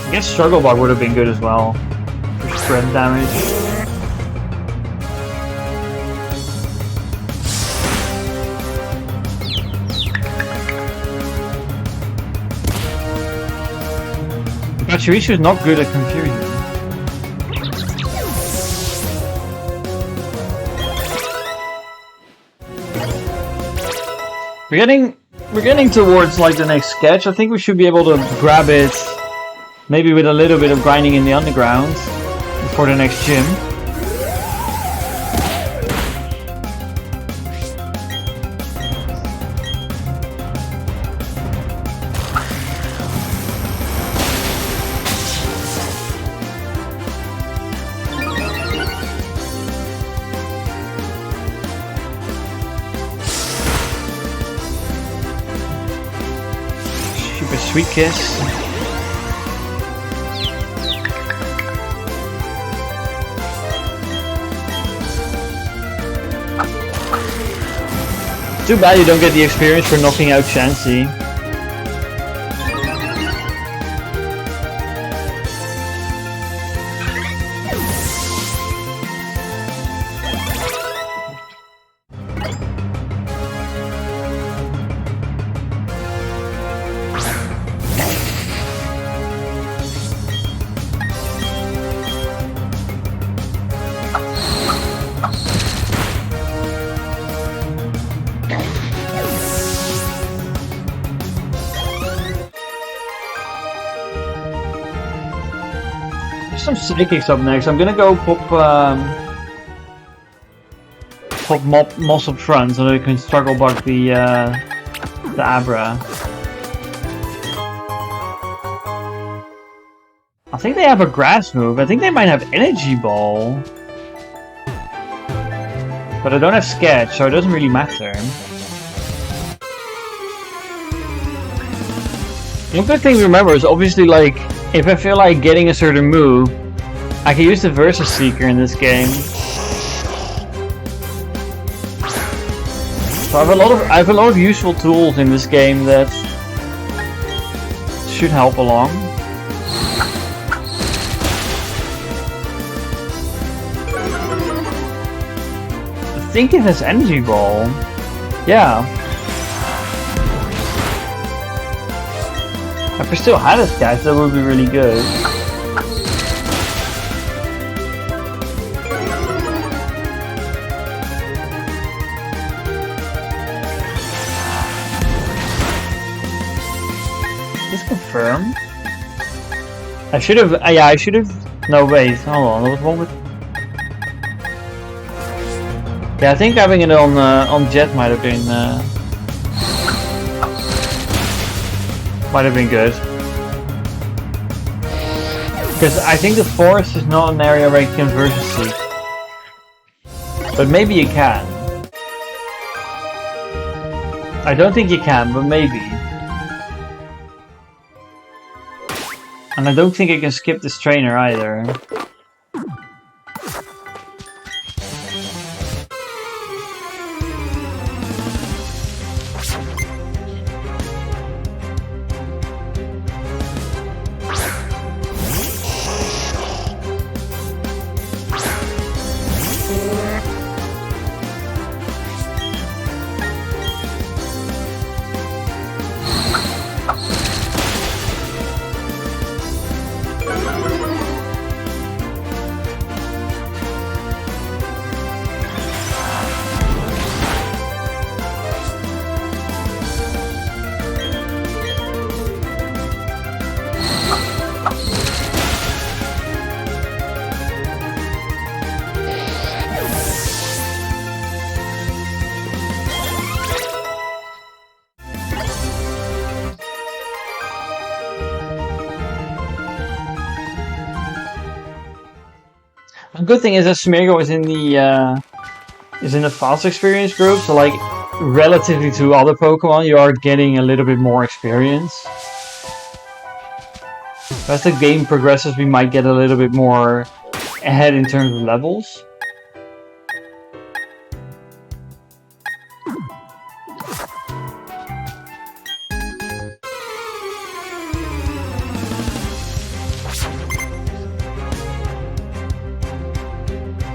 S1: I guess Struggle Bug would have been good as well. For spread damage. Pachirisu is not good at confusion. We're getting towards like the next sketch. I think we should be able to grab it. Maybe with a little bit of grinding in the underground before the next gym. Stupid Sweet Kiss. Too bad you don't get the experience for knocking out Chansey. Some psychics up next. I'm gonna go pop Moss up front so that I can struggle bug the Abra. I think they have a grass move. I think they might have Energy Ball. But I don't have Sketch, so it doesn't really matter. One good thing to remember is obviously like if I feel like getting a certain move, I can use the Versus Seeker in this game. So I have a lot of useful tools in this game that should help along. I think it has energy ball. Yeah. If we still had it, guys, that would be really good. Confirm. I should have. Yeah, I should have. No, wait. Hold on. There was one with. Yeah, I think having it on Jet might have been good. Because I think the forest is not an area where you can version seek. But maybe you can. I don't think you can, but maybe. And I don't think I can skip this trainer either. A good thing is that Smeargle is in the fast experience group, so like relatively to other Pokemon, you are getting a little bit more experience. As the game progresses, we might get a little bit more ahead in terms of levels.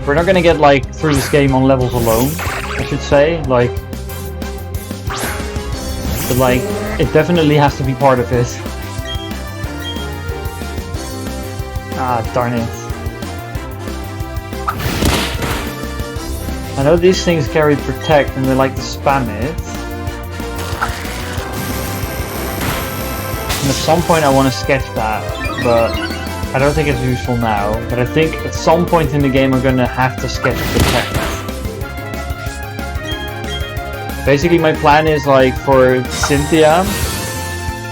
S1: We're not gonna get like through this game on levels alone, I should say, like, but like it definitely has to be part of it. Ah, darn it. I know these things carry protect and they like to spam it. And at some point I want to sketch that, but I don't think it's useful now, but I think at some point in the game I'm gonna have to sketch protect. Basically my plan is like for Cynthia,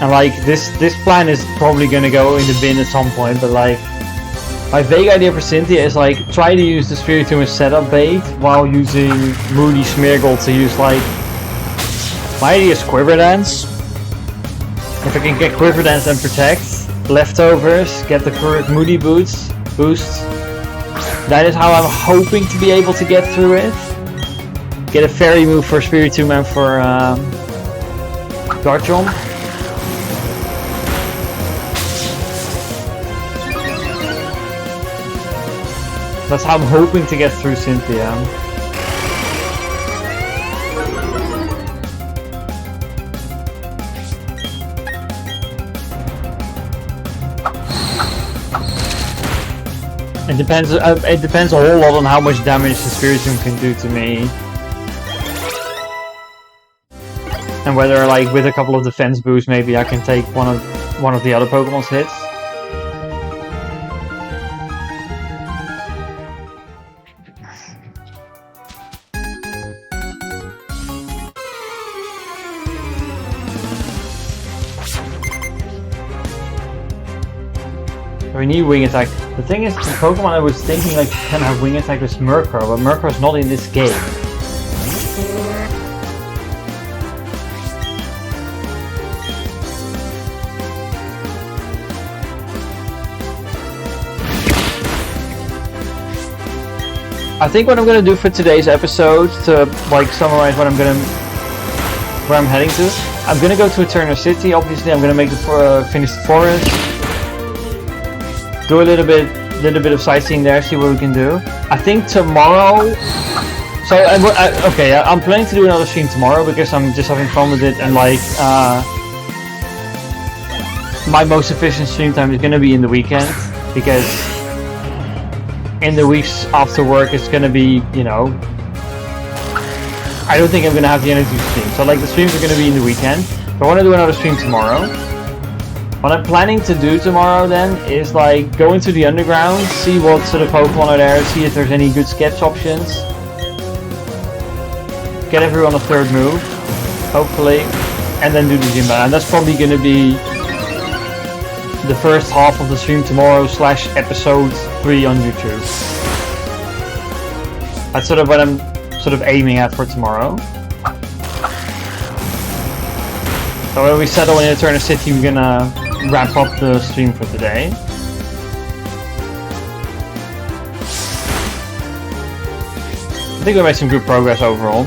S1: and like this plan is probably gonna go in the bin at some point, but like my vague idea for Cynthia is like try to use the Spiritomb as setup bait while using Moody Smeargle to use like, my idea is Quiver Dance. If I can get Quiver Dance and protect, leftovers, get the correct Moody boost. That is how I'm hoping to be able to get through it. Get a fairy move for Spiritomb and for Garchomp. That's how I'm hoping to get through Cynthia. It depends a whole lot on how much damage the Spiritomb can do to me. And whether like with a couple of defense boosts maybe I can take one of the other Pokemon's hits. We need Wing Attack. The thing is, the Pokemon I was thinking like can have Wing Attack with Murkrow, but Murkrow is not in this game. I think what I'm gonna do for today's episode, to like summarize what I'm gonna where I'm heading to. I'm gonna go to Eterna City. Obviously, I'm gonna make the finish the forest. Do a little bit of sightseeing there. See what we can do. I think tomorrow. So I'm planning to do another stream tomorrow because I'm just having fun with it, and like my most efficient stream time is gonna be in the weekend, because in the weeks after work it's gonna be, you know, I don't think I'm gonna have the energy to stream. So like the streams are gonna be in the weekend. So I want to do another stream tomorrow. What I'm planning to do tomorrow then is like go into the underground, see what sort of Pokemon are there, see if there's any good sketch options. Get everyone a third move, hopefully, and then do the gym battle. And that's probably gonna be the first half of the stream tomorrow / episode 3 on YouTube. That's sort of what I'm sort of aiming at for tomorrow. So when we settle in Eterna City, we're gonna wrap up the stream for today. I think we made some good progress overall.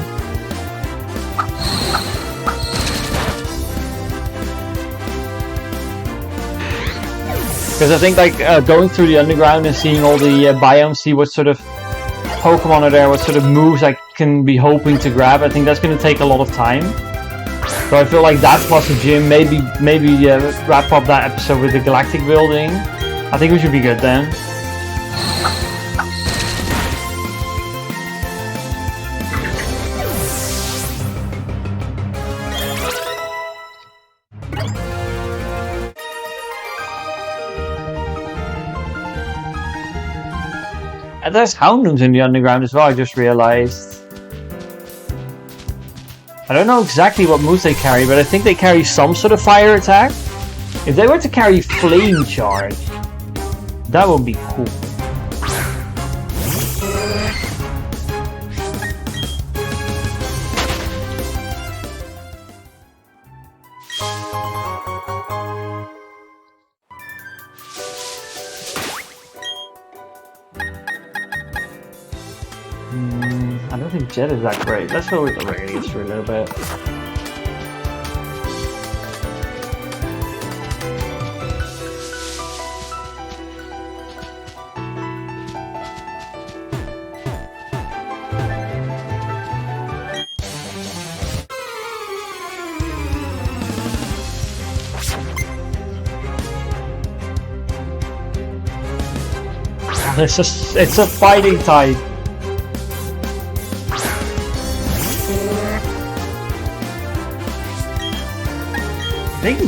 S1: Because I think like going through the underground and seeing all the biomes, see what sort of Pokemon are there, what sort of moves I can be hoping to grab, I think that's going to take a lot of time. So I feel like that plus the gym, maybe wrap up that episode with the Galactic building. I think we should be good then. And there's Houndoums in the underground as well, I just realized. I don't know exactly what moves they carry, but I think they carry some sort of fire attack. If they were to carry Flame Charge, that would be cool. I don't think Jet is that great. Let's go with the Radius for a little bit. It's a fighting type. I think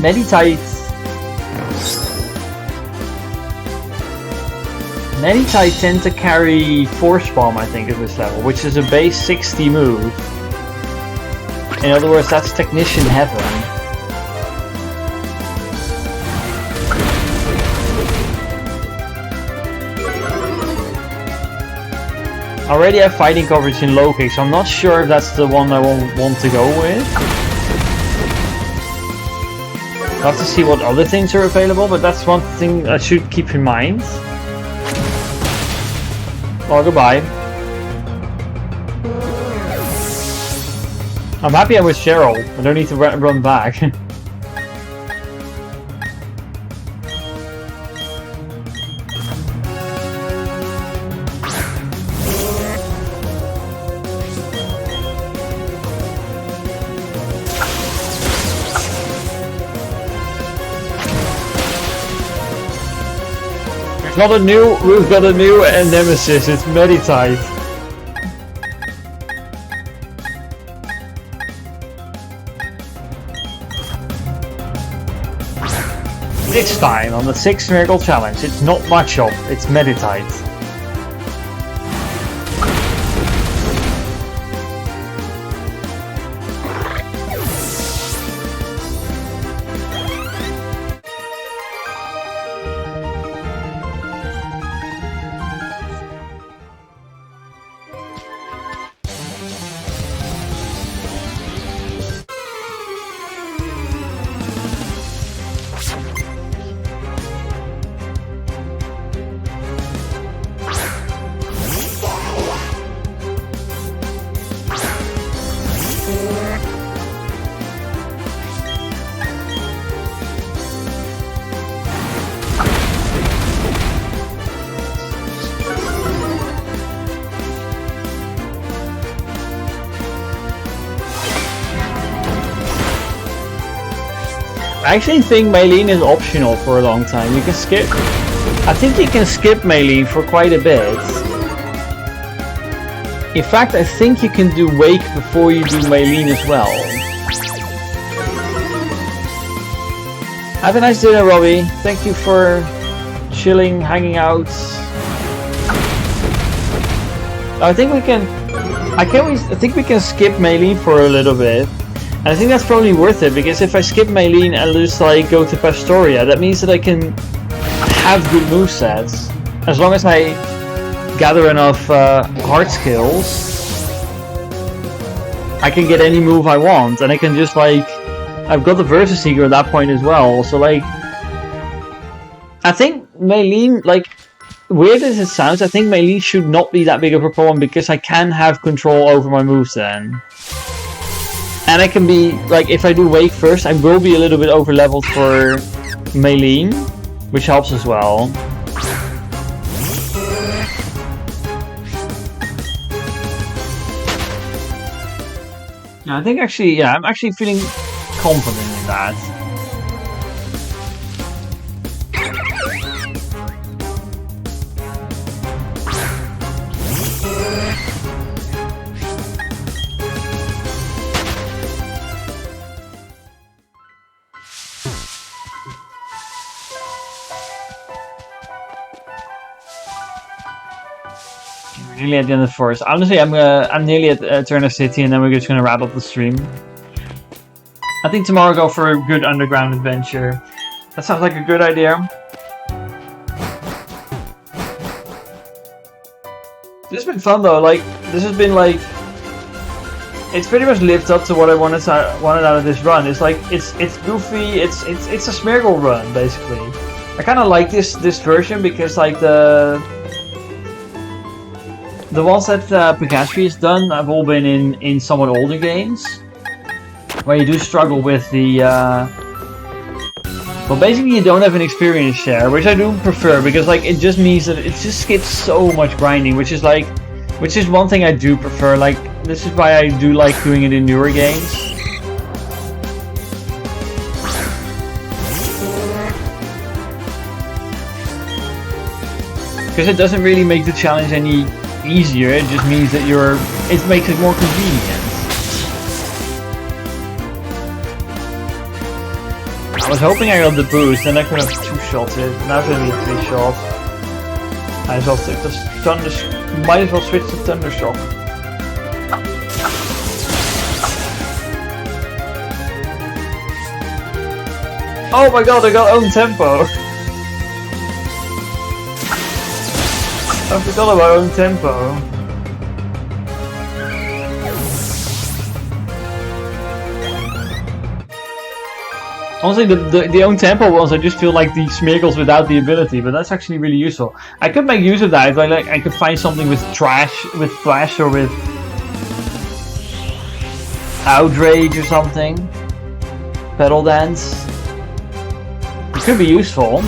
S1: Meditite tend to carry Force Bomb, I think, at this level, which is a base 60 move. In other words, that's Technician Heaven. I already have fighting coverage in low kick, so I'm not sure if that's the one I want to go with. I'll have to see what other things are available, but that's one thing I should keep in mind. Oh, goodbye. I'm happy I'm with Cheryl. I don't need to run back. We've got a new nemesis, it's Meditite. This time on the 6 Smeargle challenge, it's not Machop, it's Meditite. I actually think Maylene is optional for a long time. You can skip. I think you can skip Maylene for quite a bit. In fact, I think you can do Wake before you do Maylene as well. Have a nice dinner, Robbie. Thank you for chilling, hanging out. I think we can. I think we can skip Maylene for a little bit. And I think that's probably worth it, because if I skip Maylene and just like go to Pastoria, that means that I can have good movesets. As long as I gather enough heart skills, I can get any move I want, and I can just like... I've got the Versus Seeker at that point as well, so like... I think Maylene, like... Weird as it sounds, I think Maylene should not be that big of a problem, because I can have control over my moves then. And I can be, like, if I do Wake first, I will be a little bit over leveled for Maylene, which helps as well. Yeah, I think actually, yeah, I'm actually feeling confident in that. Nearly at the end of the forest. Honestly, I'm nearly at Eterna City, and then we're just gonna wrap up the stream. I think tomorrow I'll go for a good underground adventure. That sounds like a good idea. This has been fun though. Like, this has been like, it's pretty much lived up to what I wanted out of this run. It's like it's goofy. It's a Smeargle run basically. I kind of like this version because like the ones that Pikasprey has done have all been in somewhat older games, where you do struggle with the... well, basically you don't have an experience share, which I do prefer, because like it just means that it just skips so much grinding, which is one thing I do prefer. Like, this is why I do like doing it in newer games. Because it doesn't really make the challenge any easier, it just means that it makes it more convenient. I was hoping I got the boost, and I could have 2-shot it. Now it's only a 3-shot. Might as well switch to Thundershock. Oh my god, I got own tempo! I forgot about own tempo. Honestly, the own tempo ones, I just feel like the Smeargles without the ability, but that's actually really useful. I could make use of that if I could find something with Flash, or with Outrage or something. Pedal Dance. It could be useful.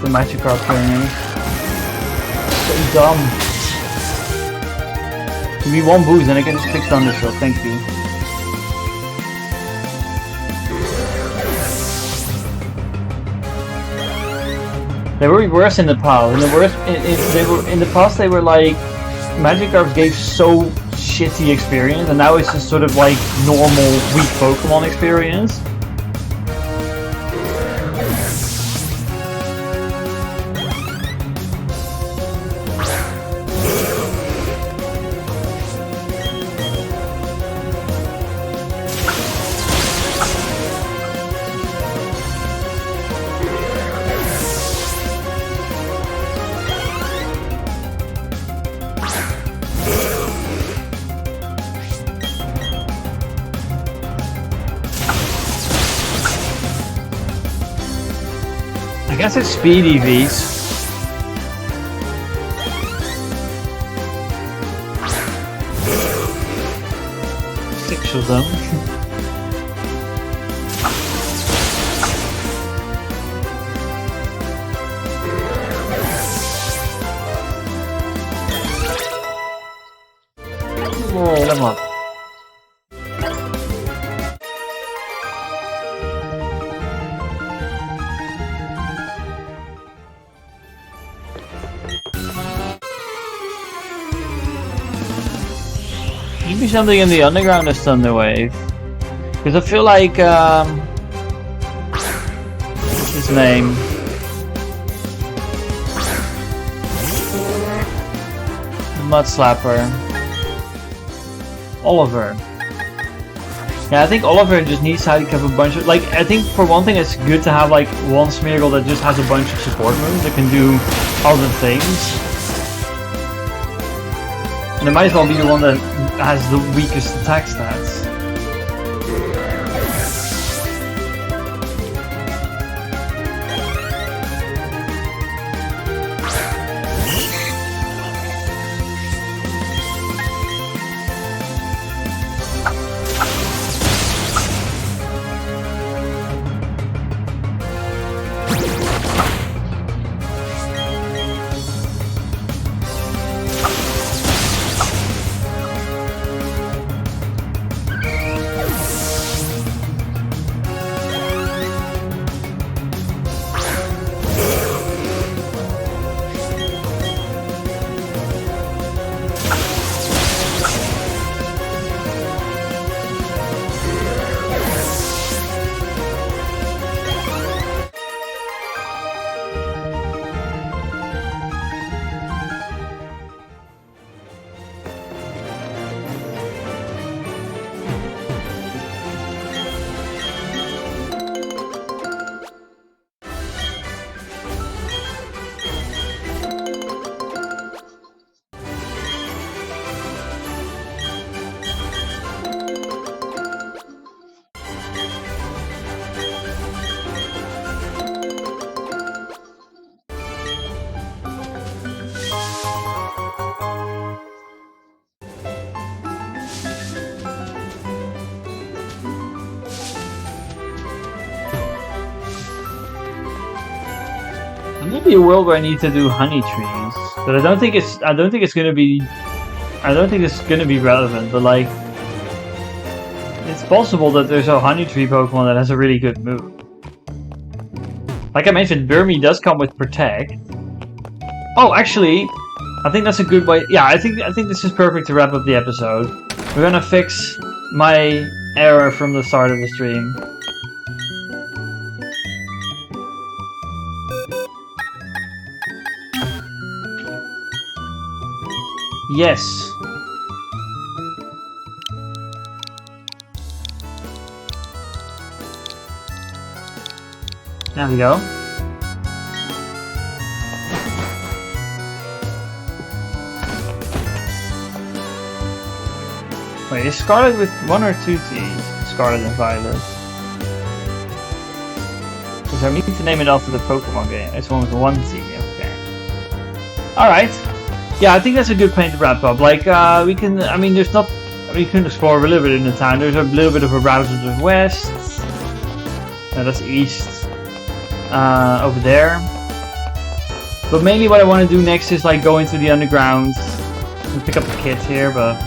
S1: The magic card training. So dumb. Give me one boost and I can just pick Thundershock, thank you. They were worse in the past. In the past they were like, magic cards gave so shitty experience, and now it's just sort of like normal weak Pokemon experience. I guess it's speed EVs. 6 of them. Oh, level up. Maybe something in the underground is Thunder Wave. Because I feel like, what's his name? The Mud Slapper. Oliver. Yeah, I think Oliver just needs to have a bunch of, like, I think for one thing it's good to have like one Smeargle that just has a bunch of support moves that can do other things. And it might as well be the one that has the weakest attack stats. Maybe a world where I need to do honey trees, but I don't think it's gonna be relevant. But like, it's possible that there's a honey tree Pokemon that has a really good move. Like I mentioned, Burmy does come with Protect. Oh, actually, I think that's a good way. Yeah, I think this is perfect to wrap up the episode. We're gonna fix my error from the start of the stream. Yes. There we go. Wait, is Scarlet with 1 or 2 T's? Scarlet and Violet. Because I need to name it after the Pokemon game. It's one with 1 T, okay. Alright. Yeah, I think that's a good point to wrap up. Like, we can, I mean, there's not, we can explore a little bit in the town. There's a little bit of a route to the west. That's east. Over there. But mainly what I want to do next is like go into the underground and pick up the kit here, but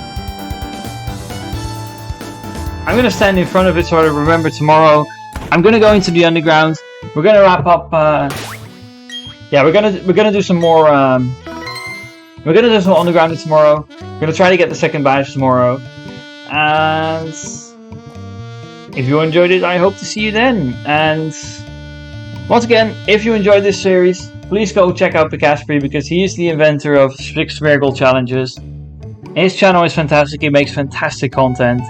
S1: I'm gonna stand in front of it so I remember tomorrow. I'm gonna go into the underground. We're gonna wrap up. Yeah, we're gonna do some more. We're gonna do some underground tomorrow. We're gonna try to get the second badge tomorrow. And if you enjoyed it, I hope to see you then. And once again, if you enjoyed this series, please go check out Pikasprey because he is the inventor of 6 Smeargle challenges. His channel is fantastic. He makes fantastic content.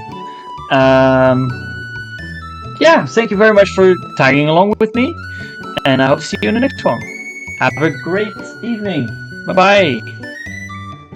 S1: Yeah, thank you very much for tagging along with me, and I hope to see you in the next one. Have a great evening. Bye bye.